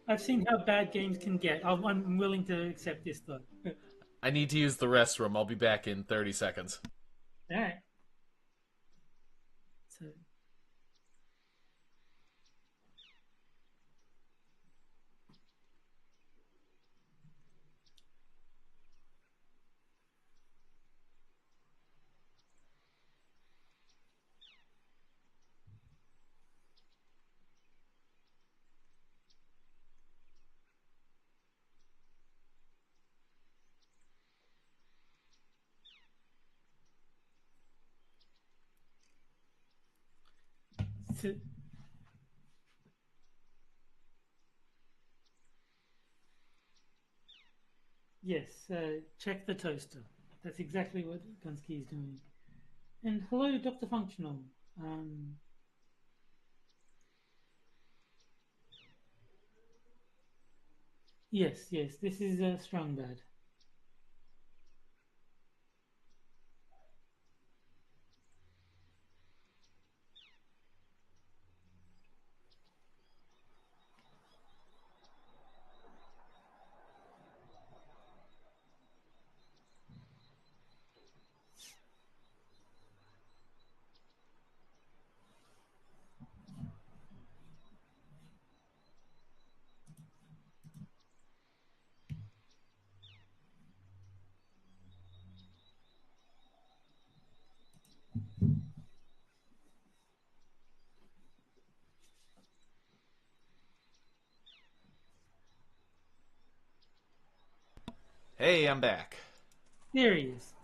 I've seen how bad games can get. I'm willing to accept this, though. I need to use the restroom. I'll be back in 30 seconds. Alright. So... So, yes, check the toaster. That's exactly what Gunsky is doing. And hello, Dr. Functional. Yes, this is Strong Bad. Hey, I'm back. There he is.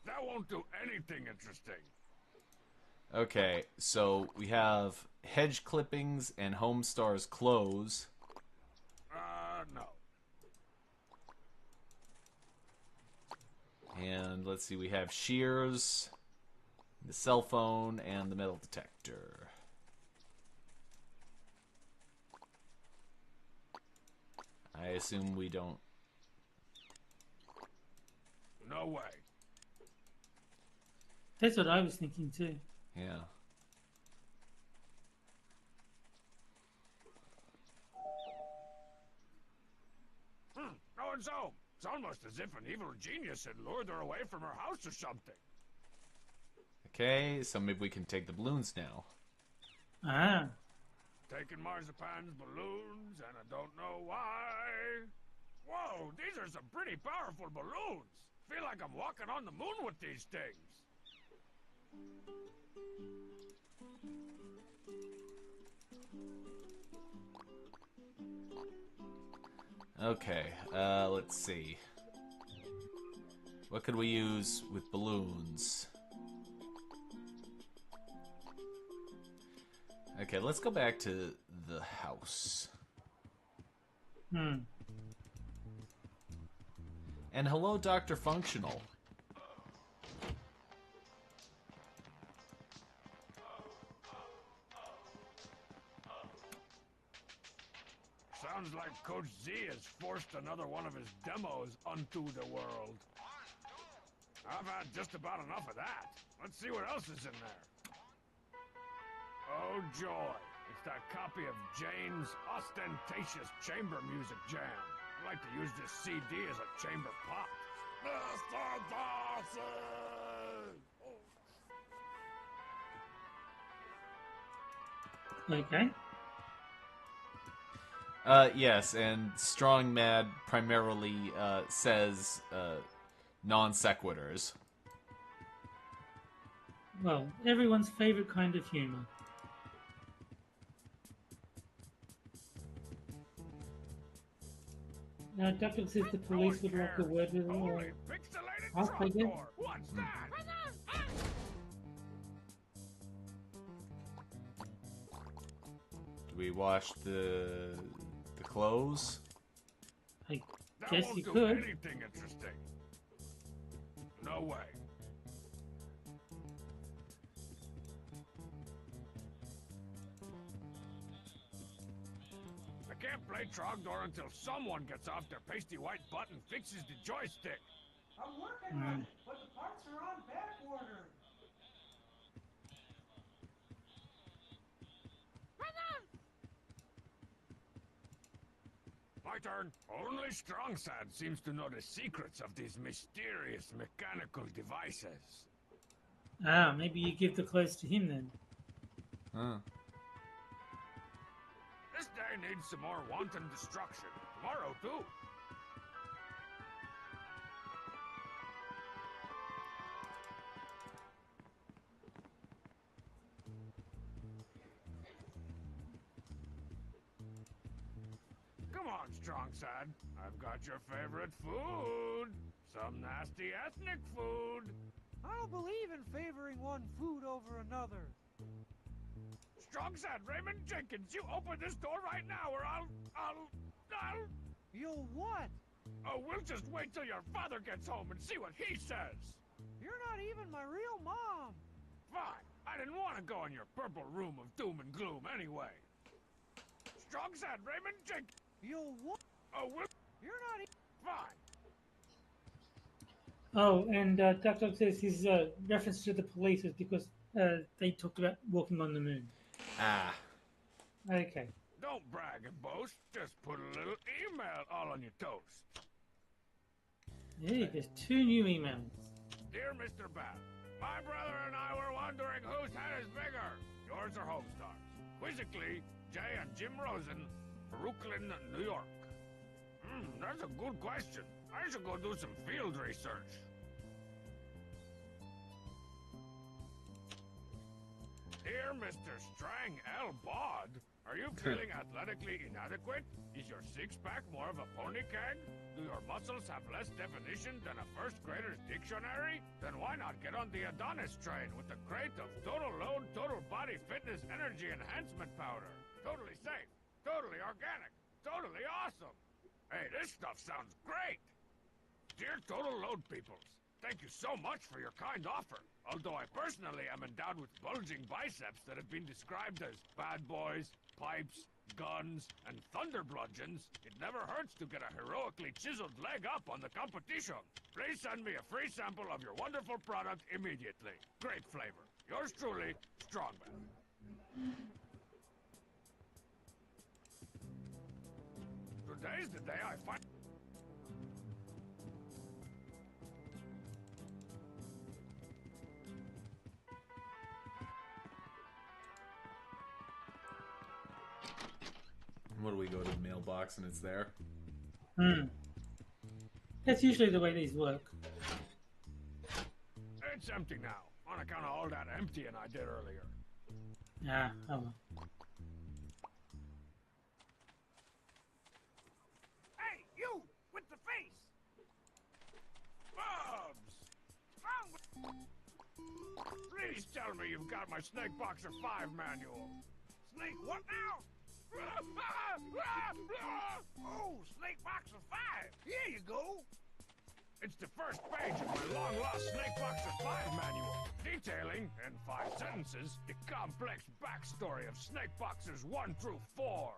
That won't do anything interesting. Okay, so we have hedge clippings and Homestar's clothes. No. And let's see, we have shears, the cell phone, and the metal detector. I assume we don't... No way. That's what I was thinking too. Yeah. No one's home. It's almost as if an evil genius had lured her away from her house or something. Okay, so maybe we can take the balloons now. Ah. Taking Marzipan's balloons, and I don't know why. Whoa, these are some pretty powerful balloons. Feel like I'm walking on the moon with these things. Okay, let's see. What could we use with balloons? Okay, let's go back to the house. Hmm. And hello, Dr. Functional. So, sounds like Coach Z has forced another one of his demos onto the world. I've had just about enough of that. Let's see what else is in there. Oh, joy. It's that copy of Jane's ostentatious chamber music jam. I'd like to use this CD as a chamber pop. Mr. Darcy! Okay. Yes, and Strong Mad primarily says non sequiturs. Well, everyone's favorite kind of humor. Now, Doctor says the police would like a word with him. Holy pixelated I'll take it. trapdoor! What's that? Do we wash the clothes? I That guess won't you do could. anything interesting. No way. I can't play Trogdor until someone gets off their pasty white butt and fixes the joystick. I'm working on it, but the parts are on back order. My turn. Only Strongsad seems to know the secrets of these mysterious mechanical devices. Ah, maybe you give the clothes to him then. Huh. This day needs some more wanton destruction. Tomorrow, too. Come on, Strongsad. I've got your favorite food. Some nasty ethnic food. I don't believe in favoring one food over another. Strongsad, Raymond Jenkins, you open this door right now or I'll... You'll what? Oh, we'll just wait till your father gets home and see what he says. You're not even my real mom. Fine. I didn't want to go in your purple room of doom and gloom anyway. Strongsad, Raymond Jenkins. You'll what? Oh, we'll... You're not Fine. Oh, and Duck Dog says his reference to the police is because they talked about walking on the moon. Ah. Okay. Don't brag and boast. Just put a little email all on your toast. Hey, there's 2 new emails. Dear Mr. Bat, my brother and I were wondering whose head is bigger, yours or Homestar's. Quizzically, Jay and Jim Rosen, Brooklyn, New York. That's a good question. I should go do some field research. Dear Mr. Strang L. Bod, are you feeling athletically inadequate? Is your six-pack more of a pony keg? Do your muscles have less definition than a first grader's dictionary? Then why not get on the Adonis train with a crate of total load, total body fitness energy enhancement powder? Totally safe, totally organic, totally awesome. Hey, this stuff sounds great. Dear Total Load Peoples, thank you so much for your kind offer. Although I personally am endowed with bulging biceps that have been described as bad boys, pipes, guns, and thunder bludgeons, it never hurts to get a heroically chiseled leg up on the competition. Please send me a free sample of your wonderful product immediately. Great flavor. Yours truly, Strongman. Today's the day I find... What do we go to the mailbox and it's there? That's usually the way these work. It's empty now, on account of all that emptying I did earlier. Ah, oh well. Hey, you! With the face! Bubs! Please tell me you've got my Snake Boxer 5 manual. Snake what now? Oh, Snake Boxer 5! Here you go! It's the first page of my long-lost Snake Boxer 5 manual, detailing, in 5 sentences, the complex backstory of Snake Boxers 1 through 4.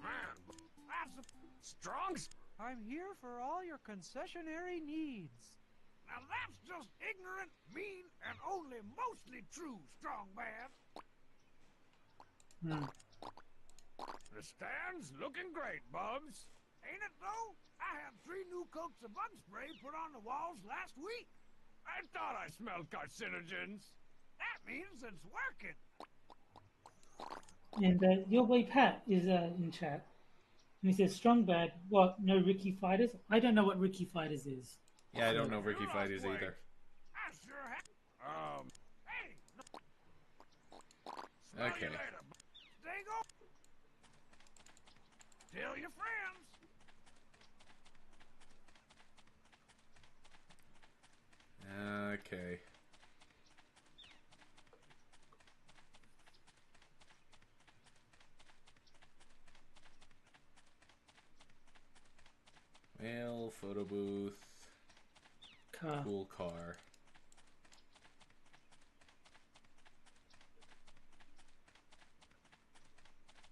Man, that's strong. I'm here for all your concessionary needs. Now that's just ignorant, mean, and only mostly true, strong man. Hmm. The stand's looking great, Bubs. Ain't it though? I had 3 new coats of bug spray put on the walls last week. I thought I smelled carcinogens. That means it's working. And your boy Pat is in chat. And he says, strong bad. What? No Ricky Fighters? I don't know what Ricky Fighters is. Yeah, I don't know You Ricky lost Fighters weight. either. I sure have. Hey. Smell Okay. you later. Stay go. Tell your friends. Okay. Mail, photo booth, Car. cool car.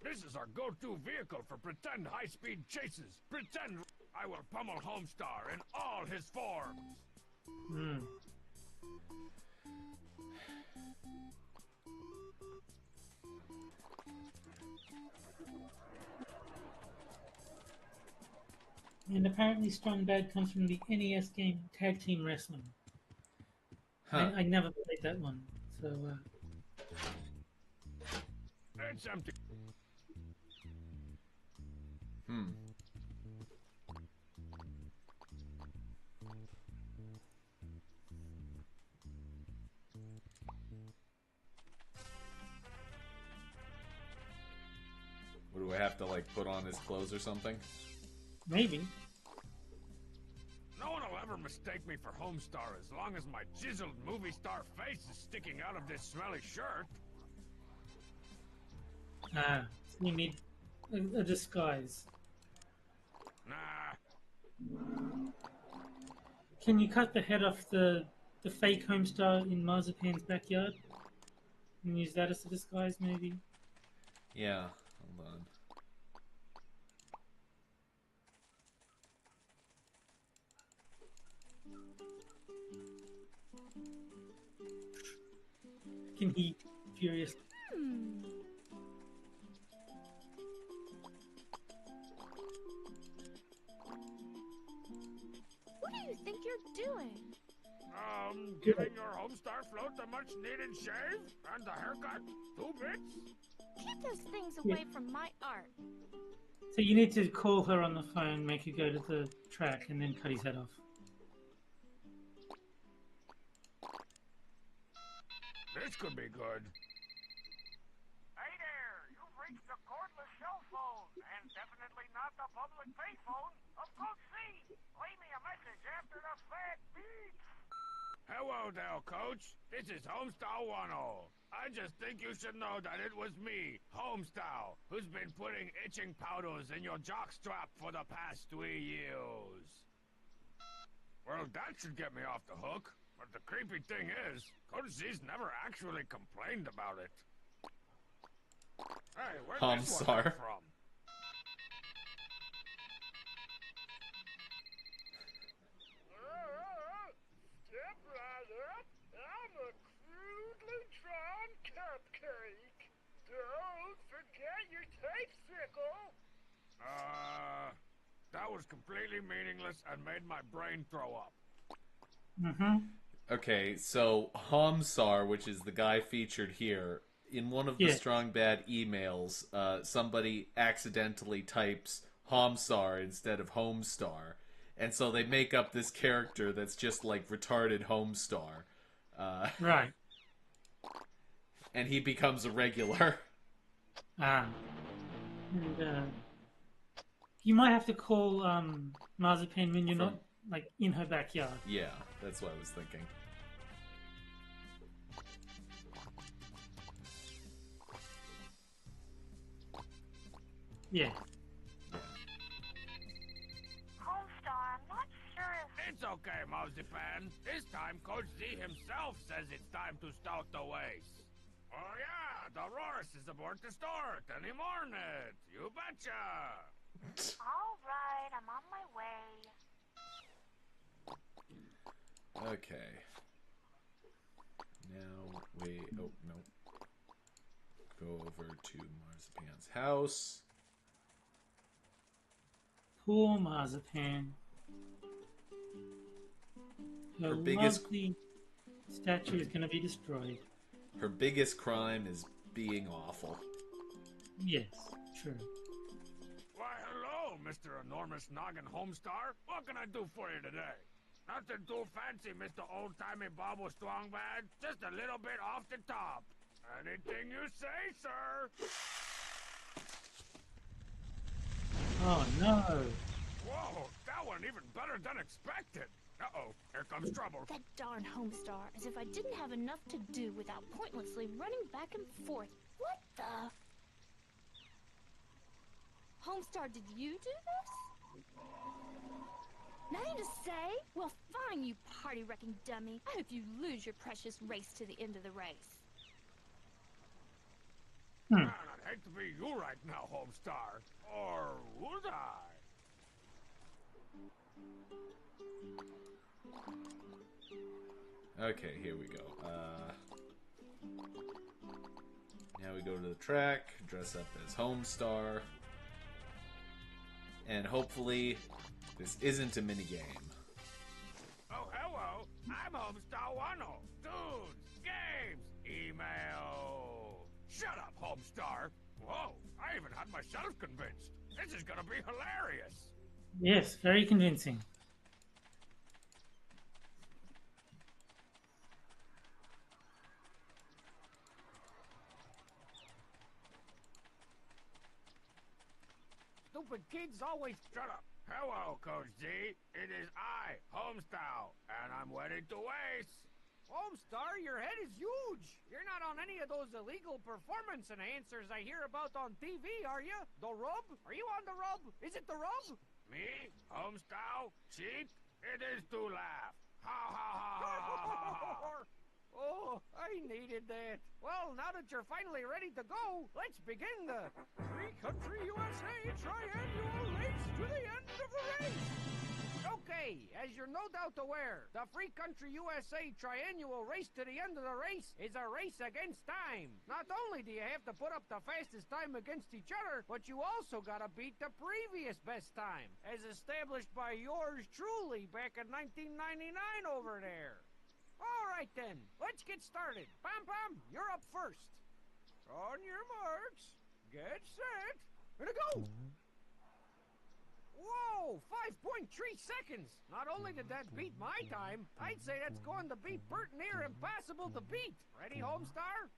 This is our go-to vehicle for pretend high-speed chases. Pretend I will pummel Homestar in all his forms. Hmm. And apparently Strong Bad comes from the NES game Tag Team Wrestling. Huh. I never played that one. So, It's empty. Hmm. What do I have to, like, put on his clothes or something? maybe. No one will ever mistake me for Homestar as long as my chiseled movie star face is sticking out of this smelly shirt. Ah, so you need a disguise. Nah, Can you cut the head off the fake Homestar in Marzipan's backyard? And use that as a disguise, maybe? Yeah, hold on. Can he furious? What do you think you're doing? Giving your Homestar float the much-needed shave and the haircut. 2 bits? Keep those things away from my art. So you need to call her on the phone, make her go to the track, and then cut his head off. This could be good. Hey there, you've reached the cordless cell phone, and definitely not the public payphone of Code C. Leave me a message after the fat beep. Hello there, Coach. This is Homestar 10. I just think you should know that it was me, Homestar, who's been putting itching powders in your jockstrap for the past 3 years. Well, that should get me off the hook. But the creepy thing is, Coach Z's never actually complained about it. Hey, where'd this one Homestar. come from? Step right up. I'm a crudely drawn cupcake. Don't forget your typesicle. That was completely meaningless and made my brain throw up. Mm-hmm. Okay, so Homsar, which is the guy featured here, in one of the Yeah. Strong Bad emails, somebody accidentally types Homsar instead of Homestar. And so they make up this character that's just like retarded Homestar. Right. And he becomes a regular. Ah. And you might have to call Marzipan when you're not like in her backyard. Yeah, that's what I was thinking. Yeah. Homestar, I'm not sure if... It's okay, Marzipan. This time, Coach Z himself says it's time to start the race. Oh yeah, Dolores is aboard the store any morning. You betcha. All right, I'm on my way. Okay. Now, wait. Oh, no. Go over to Marzipan's house. Poor Marzipan. Her biggest- lovely statue is going to be destroyed. Her biggest crime is being awful. Yes, true. Why, hello, Mr. Enormous Noggin Homestar. What can I do for you today? Nothing too fancy, Mr. Old-Timey Bobble Strongbad. Just a little bit off the top. Anything you say, sir. Oh no! Whoa, that went even better than expected. Uh-oh, here comes trouble. That darn Homestar, as if I didn't have enough to do without pointlessly running back and forth. What the? Homestar, did you do this? Nothing to say? Well, fine, you party-wrecking dummy. I hope you lose your precious race to the end of the race. Man, I'd hate to be you right now, Homestar. Or would I? Okay, here we go. Now we go to the track, dress up as Homestar, and hopefully this isn't a minigame. Oh, hello. I'm Homestar Wano. Dudes, games, email. Shut up, Homestar. Whoa, I even had myself convinced. This is gonna be hilarious. Yes, very convincing. Stupid kids always... Shut up. Hello, Coach Z. It is I, Homestar, and I'm ready to race. Homestar, your head is huge. You're not on any of those illegal performance enhancers I hear about on TV, are you? The rub? Are you on the rub? Is it the rub? Me, Homestar, cheat? It is to laugh. Ha ha ha ha ha ha. Oh, I needed that. Well, now that you're finally ready to go, let's begin the Free Country USA Triannual Race to the end of the race. Okay, as you're no doubt aware, the Free Country USA Triannual Race to the end of the race is a race against time. Not only do you have to put up the fastest time against each other, but you also gotta beat the previous best time, as established by yours truly back in 1999 over there. All right then, let's get started. Pam Pam, you're up first. On your marks, get set, and go! Whoa, 5.3 seconds! Not only did that beat my time, I'd say that's going to be pert near impossible to beat. Ready, Homestar?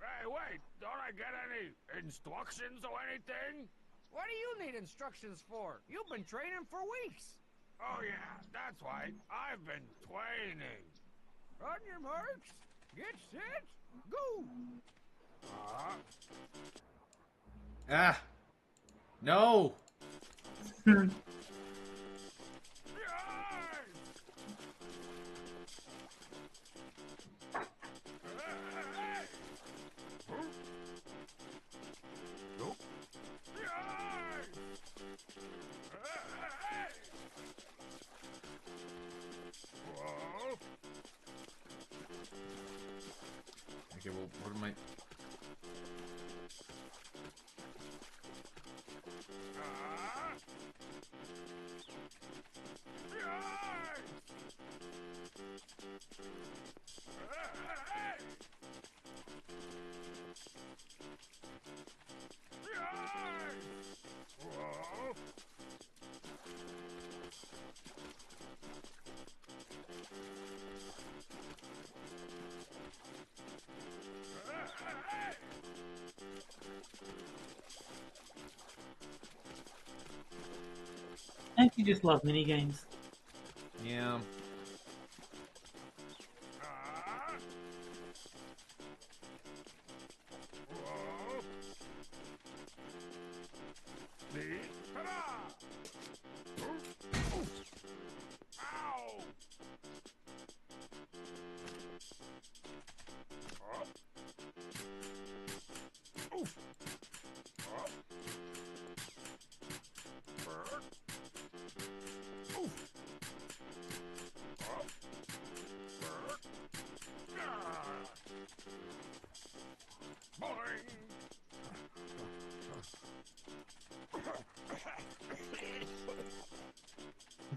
Hey, wait, don't I get any instructions or anything? What do you need instructions for? You've been training for weeks. Oh yeah, that's right. I've been training. On your marks, get set, go! Ah! No! Okay, well, what am I... Don't you just love minigames? Yeah.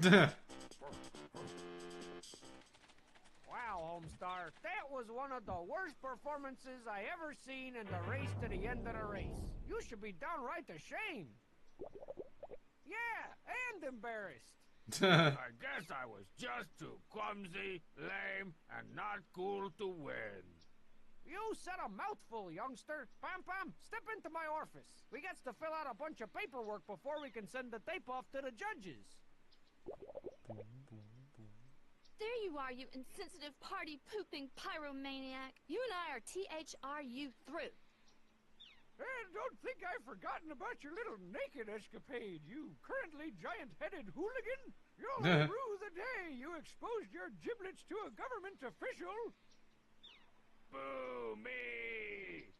Wow, Homestar, that was one of the worst performances I ever seen in the race to the end of the race. You should be downright ashamed. Yeah, and embarrassed. I guess I was just too clumsy, lame, and not cool to win. You said a mouthful, youngster. Pam Pam, step into my office. We got to fill out a bunch of paperwork before we can send the tape off to the judges. There you are, you insensitive party-pooping pyromaniac. You and I are THRU through. And don't think I've forgotten about your little naked escapade, you currently giant-headed hooligan. You'll rue the day you exposed your giblets to a government official. Boo me!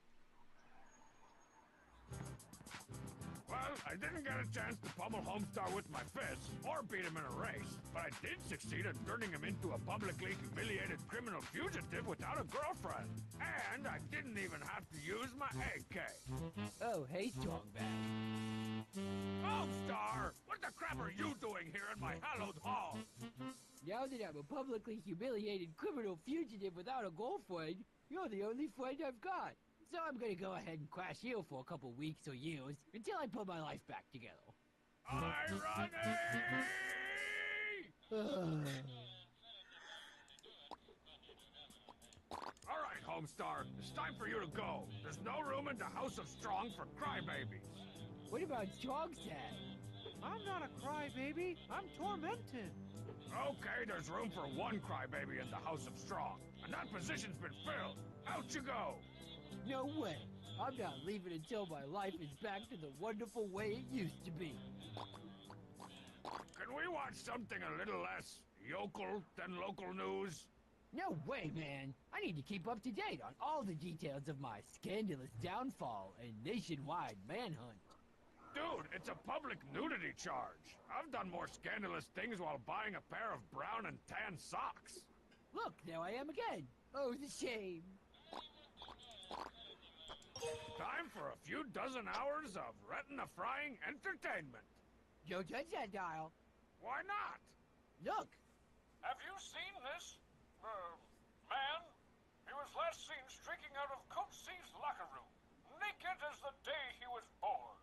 Well, I didn't get a chance to pummel Homestar with my fists or beat him in a race, but I did succeed in turning him into a publicly humiliated criminal fugitive without a girlfriend. And I didn't even have to use my AK. Oh, hey, Strongbad. Homestar! What the crap are you doing here in my hallowed hall? Now that I'm a publicly humiliated criminal fugitive without a girlfriend, you're the only friend I've got. So I'm gonna go ahead and crash here for a couple weeks or years until I put my life back together. Irony! All right, Homestar, it's time for you to go. There's no room in the House of Strong for crybabies. What about Strongstad? I'm not a crybaby. I'm tormented. Okay, there's room for one crybaby in the House of Strong, and that position's been filled. Out you go. No way. I'm not leaving until my life is back to the wonderful way it used to be. Can we watch something a little less yokel than local news? No way, man. I need to keep up to date on all the details of my scandalous downfall and nationwide manhunt. Dude, it's a public nudity charge. I've done more scandalous things while buying a pair of brown and tan socks. Look, there I am again. Oh, the shame. Time for a few dozen hours of retina-frying entertainment. Don't touch that dial. Why not? Look. Have you seen this? Man? He was last seen streaking out of Coach C's locker room, naked as the day he was born.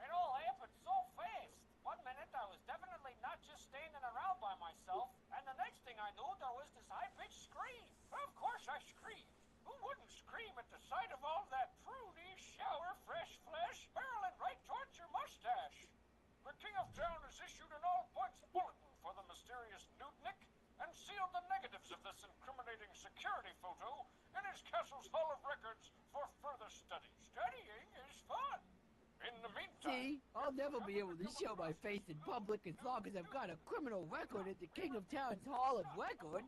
It all happened so fast. 1 minute I was definitely not just standing around by myself, and the next thing I knew there was this high-pitched scream. Of course I screamed. Who wouldn't scream at the sight of all that prudy, shower, fresh flesh barreling right towards your mustache? The King of Town has issued an all-points bulletin for the mysterious nudnik and sealed the negatives of this incriminating security photo in his castle's Hall of Records for further study. Studying is fun. In the meantime... See, I'll never be able to show my face in public as long as I've got a criminal record at the King of Town's Hall of Records.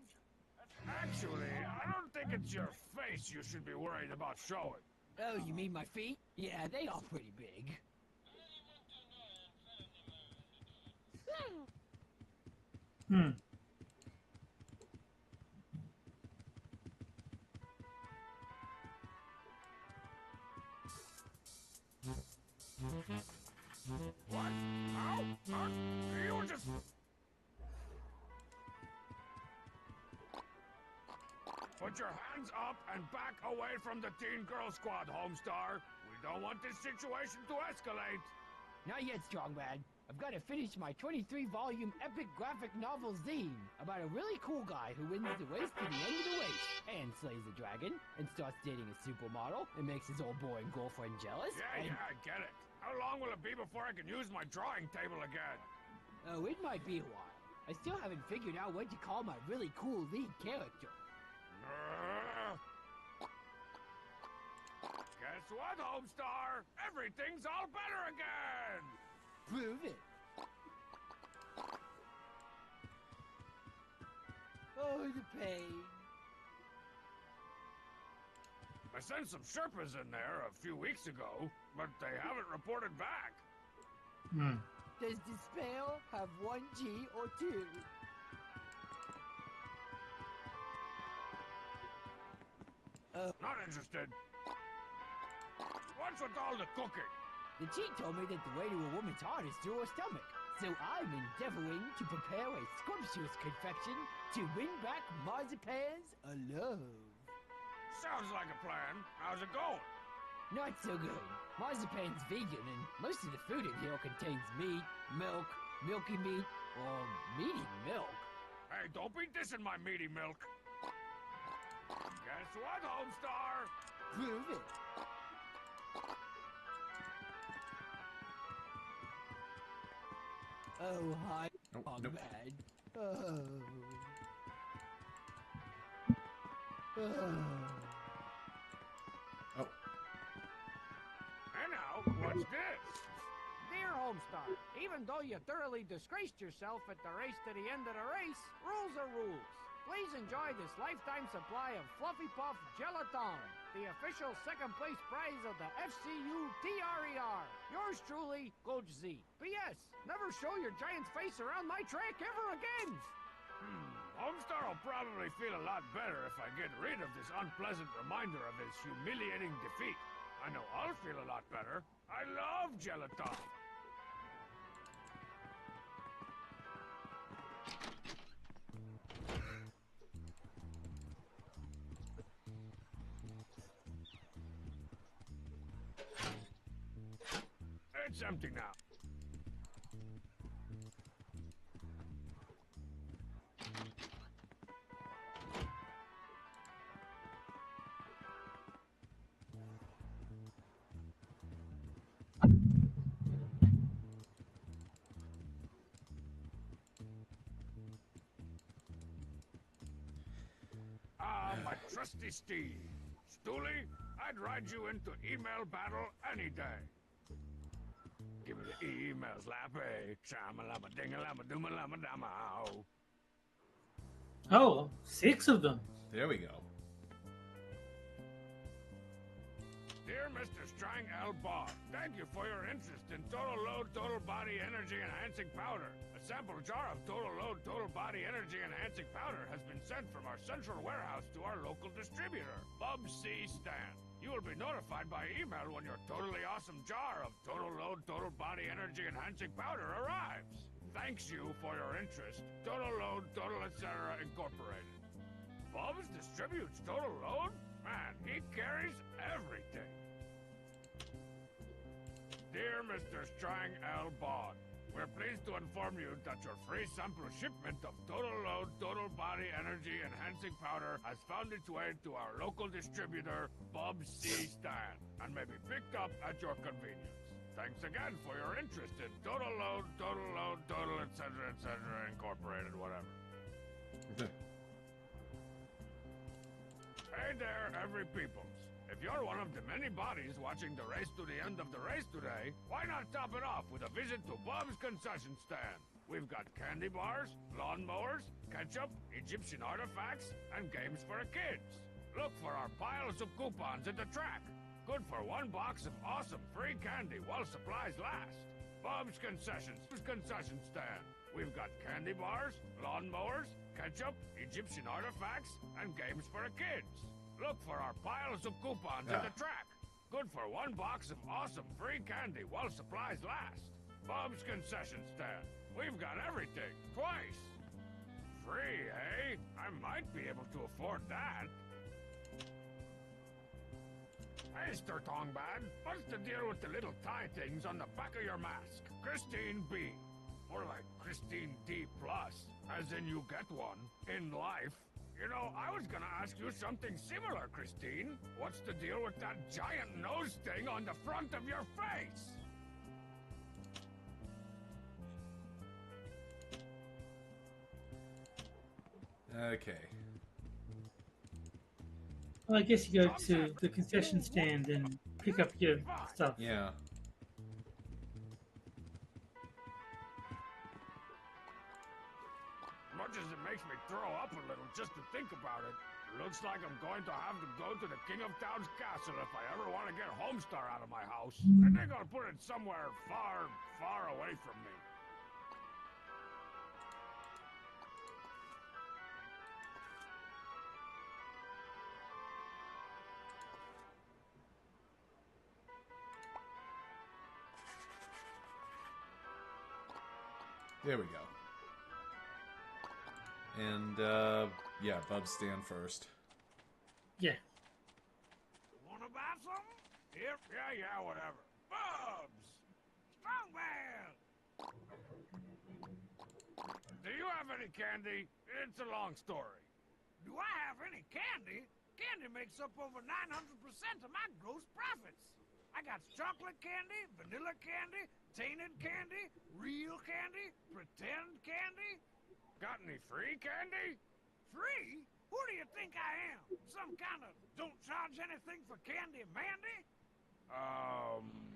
Actually, I don't think it's your face you should be worried about showing. Oh, you mean my feet? Yeah, they are pretty big. Hmm. What? How? You just... Put your hands up and back away from the Teen Girl Squad, Homestar. We don't want this situation to escalate. Not yet, Strongbad. I've got to finish my 23-volume epic graphic novel zine about a really cool guy who wins the race to the end of the race and slays the dragon and starts dating a supermodel and makes his old boring girlfriend jealous. Yeah, I get it. How long will it be before I can use my drawing table again? Oh, it might be a while. I still haven't figured out what to call my really cool lead character. Guess what, Homestar? Everything's all better again! Prove it. Oh, the pain. I sent some Sherpas in there a few weeks ago, but they haven't reported back. Hmm. Does despair have 1 G or 2? Not interested. What's with all the cooking? The cheat told me that the way to a woman's heart is through her stomach. So I'm endeavoring to prepare a scrumptious confection to win back Marzipan's love. Sounds like a plan. How's it going? Not so good. Marzipan's vegan, and most of the food in here contains meat, milk, milky meat, or meaty milk. Hey, don't be dissing my meaty milk. Guess what, Homestar? Prove it. Oh, hi, Oh, nope. man. Oh. Oh. Oh, And now, what's this? Dear Homestar, even though you thoroughly disgraced yourself at the race to the end of the race, rules are rules. Please enjoy this lifetime supply of Fluffy Puff Gelaton, the official second place prize of the FCU TRER. Yours truly, Coach Z. P.S. Never show your giant face around my track ever again. Homestar will probably feel a lot better if I get rid of this unpleasant reminder of his humiliating defeat. I know I'll feel a lot better. I love gelatin. It's empty now. Ah, my trusty steed. Stooley, I'd ride you into email battle any day. Give me the emails, lappy. Shama-lama, ding-a-lama, dooma-lama, dama-ow. Oh, 6 of them. there we go. Dear Mr. Strang L. Bar, thank you for your interest in Total Load Total Body Energy Enhancing Powder. A sample jar of Total Load Total Body Energy Enhancing Powder has been sent from our central warehouse to our local distributor, Bub C. Stan. You will be notified by email when your totally awesome jar of Total Load Total Body Energy Enhancing Powder arrives. Thanks you for your interest. Total Load Total Etc. Incorporated. Bubs distributes Total Load? Man, he carries everything. Dear Mr. Strang L. Bond, we're pleased to inform you that your free sample shipment of Total Load Total Body Energy Enhancing Powder has found its way to our local distributor, Bub C. Stan, and may be picked up at your convenience. Thanks again for your interest in Total Load, etc., Incorporated, whatever. Hey there, every peoples. If you're one of the many bodies watching the race to the end of the race today, why not top it off with a visit to Bob's concession stand? We've got candy bars, lawnmowers, ketchup, Egyptian artifacts, and games for the kids. Look for our piles of coupons at the track. Good for 1 box of awesome free candy while supplies last. Bob's concession stand. We've got candy bars, lawnmowers, ketchup, Egyptian artifacts, and games for the kids. Look for our piles of coupons at the track. Good for 1 box of awesome free candy while supplies last. Bob's concession stand. We've got everything, twice. Free, eh? I might be able to afford that. Hey, Tongbad, what's the deal with the little tie things on the back of your mask? Christine B. Or like Christine D+, as in you get one, in life. You know, I was gonna ask you something similar, Christine. What's the deal with that giant nose thing on the front of your face? Okay. Well, I guess you go to the concession stand and pick up your stuff. Yeah. Much as it makes me throw up a little just to think about it, looks like I'm going to have to go to the King of Town's castle if I ever want to get Homestar out of my house. I think I'll put it somewhere far, far away from me. There we go. And, yeah, Bubs stand first. Yeah. Wanna buy something? Yep, yeah, whatever. Bubs! Strongman! Do you have any candy? It's a long story. Do I have any candy? Candy makes up over 900% of my gross profits. I got chocolate candy, vanilla candy, tainted candy, real candy, pretend candy. Got any free candy? Free? Who do you think I am? Some kind of don't charge anything for candy Mandy?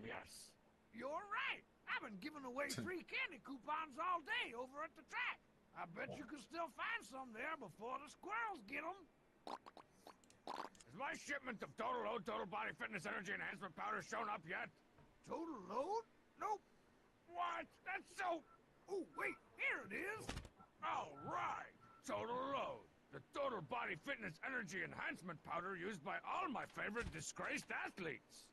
Yes. You're right. I've been giving away free candy coupons all day over at the track. I bet you can still find some there before the squirrels get them. Has my shipment of Total Load Total Body Fitness Energy Enhancement Powder shown up yet? Total load? Nope. What? That's so... Oh, wait, here it is. All right. Total Load. The Total Body Fitness Energy Enhancement Powder used by all my favorite disgraced athletes.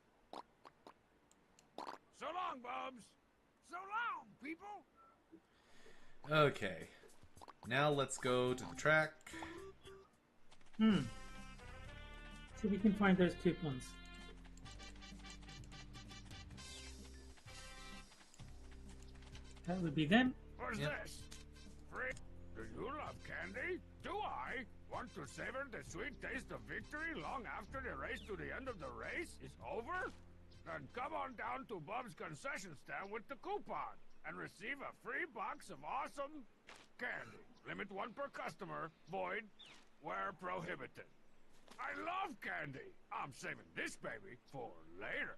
So long, Bubs. So long, people. Okay. Now let's go to the track. So we can find those coupons. That would be them. What's Yep. this? Free? Do you love candy? Do I? Want to savor the sweet taste of victory long after the race to the end of the race is over? Then come on down to Bub's concession stand with the coupon and receive a free box of awesome candy. Limit 1 per customer. Void where prohibited. I love candy. I'm saving this baby for later.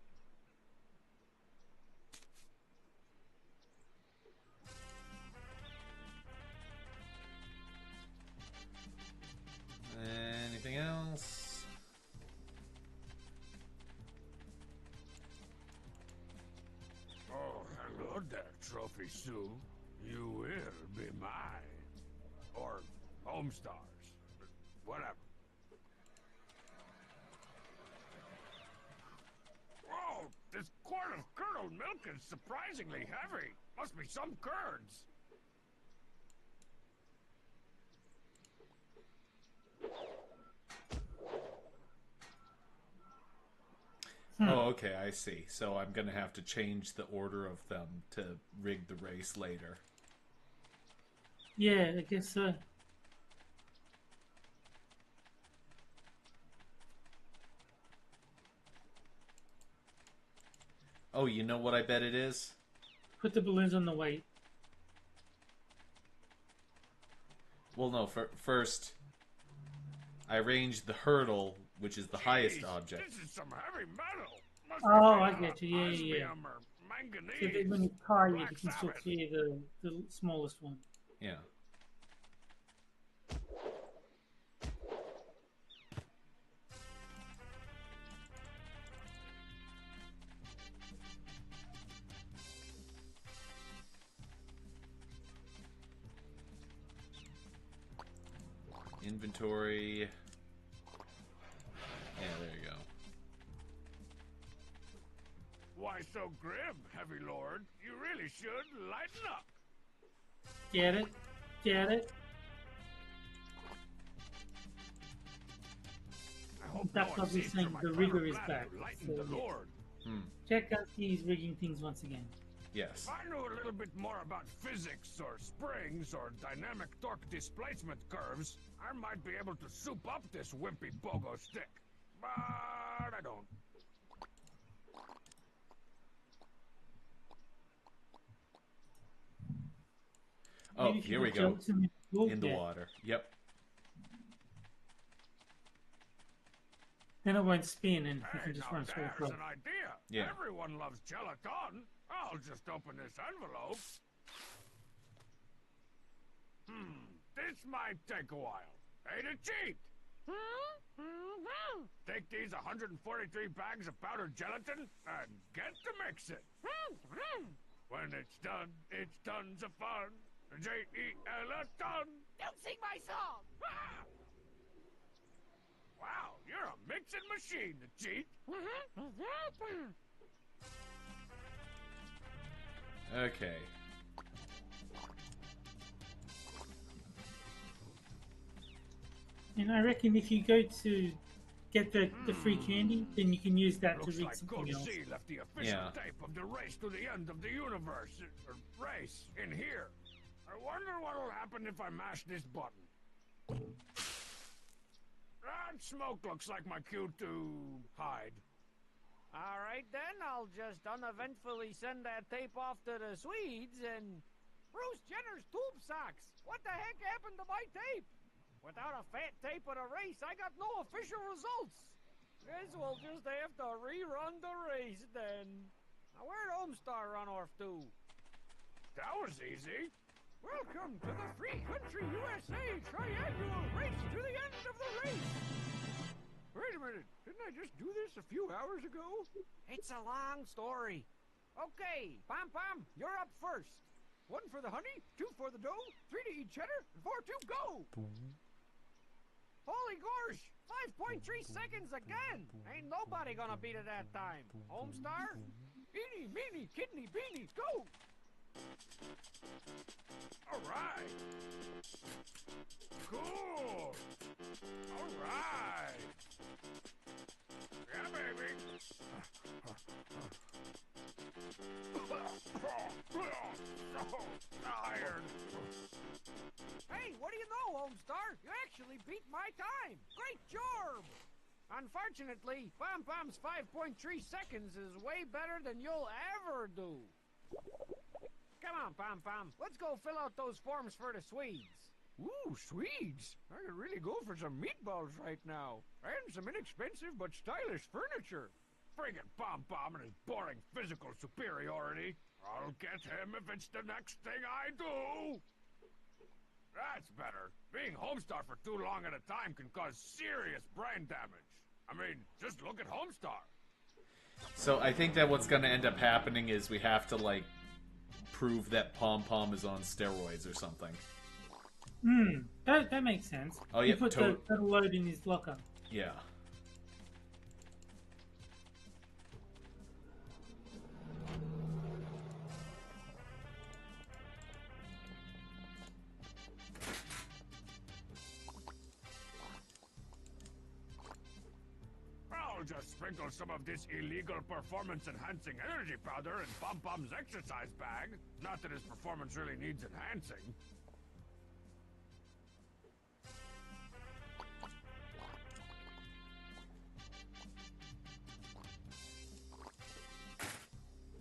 Anything else? Oh, hello there, Trophy Sue. You will be mine. Or Homestars. Whatever. Whoa, this quart of curdled milk is surprisingly heavy. Must be some curds. Oh, okay, I see. So I'm gonna have to change the order of them to rig the race later. Yeah, I guess so. Oh, you know what I bet it is? Put the balloons on the weight. Well, no, first I arranged the hurdle, which is the highest Jeez, object. This is some heavy metal. Must Oh, be I made get you. out of Yeah, yeah. osmium or So that manganese. when you tie it, Black you can still Sabbath. clear the smallest one. Yeah. Inventory. Yeah, there you go. Why so grim, Heavy Lord? You really should lighten up. Get it? Get it? I hope That's no what one we're sees saying, through my the clever rigger is plan back, to lighten so the yeah. Lord. Check out these rigging things once again. Yes. If I knew a little bit more about physics or springs or dynamic torque displacement curves, I might be able to soup up this wimpy pogo stick. But I don't. Oh, Maybe if you here we put go. jokes in the book, In the yeah, water. Yep. then it won't spin and you Hey, can just now run straight there's across. an idea. Yeah. Everyone loves gelatin. I'll just open this envelope. This might take a while. Hey to cheat. Take these 143 bags of powdered gelatin and get to mix it. When it's tons of fun. J-E-L-A-ton. Don't sing my song! Ah! Wow, you're a mixing machine to cheat. Okay. And I reckon if you go to get the free candy, then you can use that to Looks read like something Coach else. C left the official Yeah. tape of the race to the end of the universe race in here. I wonder what'll happen if I mash this button. That smoke looks like my cue to hide. All right, then. I'll just uneventfully send that tape off to the Swedes and... Bruce Jenner's tube socks! What the heck happened to my tape? Without a fat tape at a race, I got no official results. Guess we'll just have to rerun the race then. Now, where'd Homestar run off to? That was easy. Welcome to the Free Country USA Triannual Race to the end of the race! Wait a minute, didn't I just do this a few hours ago? It's a long story. Okay, Pom Pom, you're up first. 1 for the honey, 2 for the dough, 3 to eat cheddar, and 4 to go! Holy gosh, 5.3 seconds again! Ain't nobody gonna beat it that time. Homestar? Eeny, meeny, kidney, beanie, go! All right. Cool. All right. Yeah, baby. So tired. Hey, what do you know, Homestar? You actually beat my time! Great job! Unfortunately, Pom Pom's 5.3 seconds is way better than you'll ever do. Come on, Pom Pom. Let's go fill out those forms for the Swedes. Ooh, Swedes. I could really go for some meatballs right now. And some inexpensive but stylish furniture. Friggin' Pom Pom and his boring physical superiority. I'll get him if it's the next thing I do. That's better. Being Homestar for too long at a time can cause serious brain damage. I mean, just look at Homestar. So I think that what's going to end up happening is we have to, like, prove that Pom Pom is on steroids or something. That makes sense. Oh, You yeah, put the load in his locker. Yeah. I'll just sprinkle some of this illegal performance-enhancing energy powder in Pom Pom's exercise bag. Not that his performance really needs enhancing.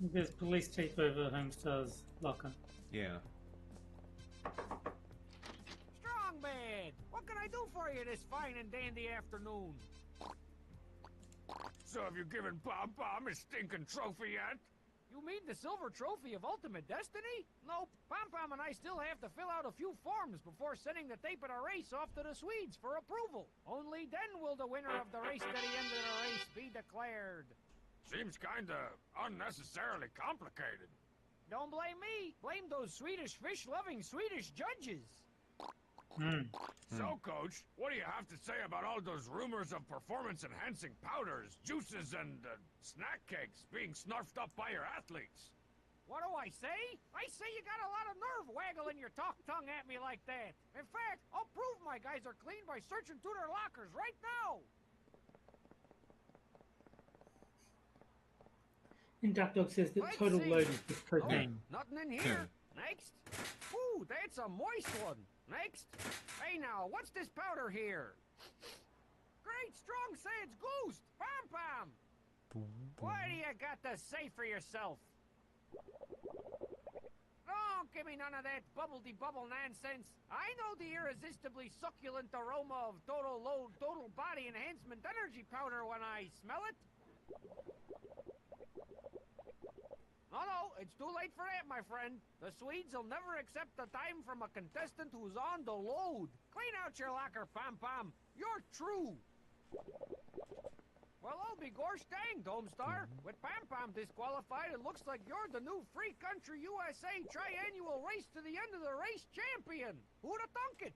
There's police tape over Homestar's locker. Yeah. Strongman! What can I do for you this fine and dandy afternoon? So have you given Pom Pom his stinking trophy yet? You mean the silver trophy of Ultimate Destiny? Nope. Pom Pom and I still have to fill out a few forms before sending the tape of the race off to the Swedes for approval. Only then will the winner of the race to the end of the race be declared. Seems kinda unnecessarily complicated. Don't blame me. Blame those Swedish fish-loving Swedish judges. So, Coach, what do you have to say about all those rumors of performance-enhancing powders, juices, and snack cakes being snarfed up by your athletes? What do I say? I say you got a lot of nerve waggling your talk tongue at me like that. In fact, I'll prove my guys are clean by searching through their lockers right now. And Duck Dog says that Let's total see. load is just cocaine. Nothing in here. Next. Ooh, that's a moist one. Next. Hey now, what's this powder here? Great strong sands goose. Pom Pom. What do you got to say for yourself? Don't give me none of that bubble-de-bubble nonsense. I know the irresistibly succulent aroma of total load, total body enhancement energy powder when I smell it. No, it's too late for that, my friend. The Swedes will never accept the time from a contestant who's on the load. Clean out your locker, Pom Pom. You're true. Well, I'll be gosh danged, Homestar. With Pom Pom disqualified, it looks like you're the new Free Country USA Triannual Race to the End of the Race champion. Who'da thunk it?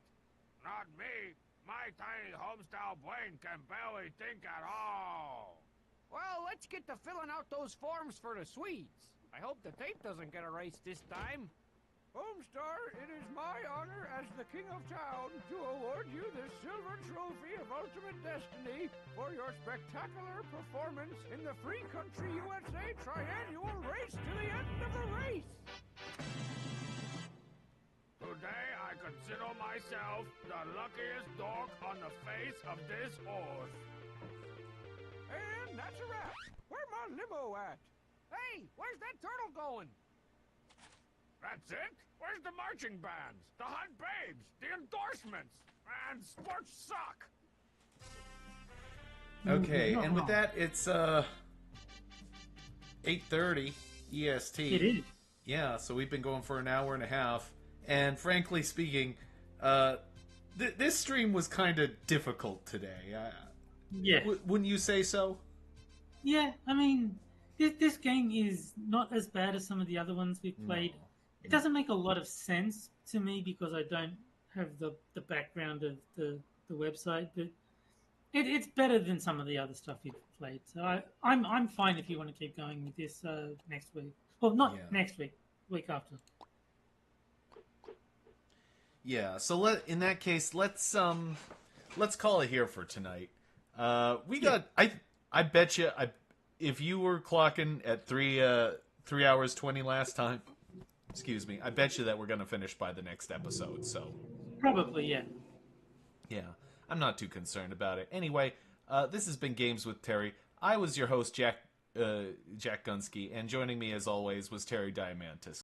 Not me. My tiny homestyle brain can barely think at all. Well, let's get to filling out those forms for the Swedes. I hope the tape doesn't get erased this time. Homestar, it is my honor as the King of Town to award you this silver trophy of Ultimate Destiny for your spectacular performance in the Free Country USA Triannual Race to the end of the race. Today I consider myself the luckiest dog on the face of this earth. And that's a wrap. Where my limo at? Hey, where's that turtle going? That's it? Where's the marching bands, the hot babes, the endorsements, and sports suck? Okay, and with that, it's 8:30 EST. It is. Yeah, so we've been going for an hour and a half, and frankly speaking, this stream was kind of difficult today. Yeah. Wouldn't you say so? Yeah, I mean, this game is not as bad as some of the other ones we've played. It doesn't make a lot of sense to me because I don't have the background of the website, but it's better than some of the other stuff you've played. So I'm fine if you want to keep going with this next week. Well, not next week, week after. Yeah. So in that case, let's call it here for tonight. We got I bet you if you were clocking at 3 hours 20 last time. Excuse me. I bet you that we're going to finish by the next episode, so... Probably, yeah. Yeah, I'm not too concerned about it. Anyway, this has been Games with Terry. I was your host, Jack Gunsky, and joining me, as always, was Terry Diamantis.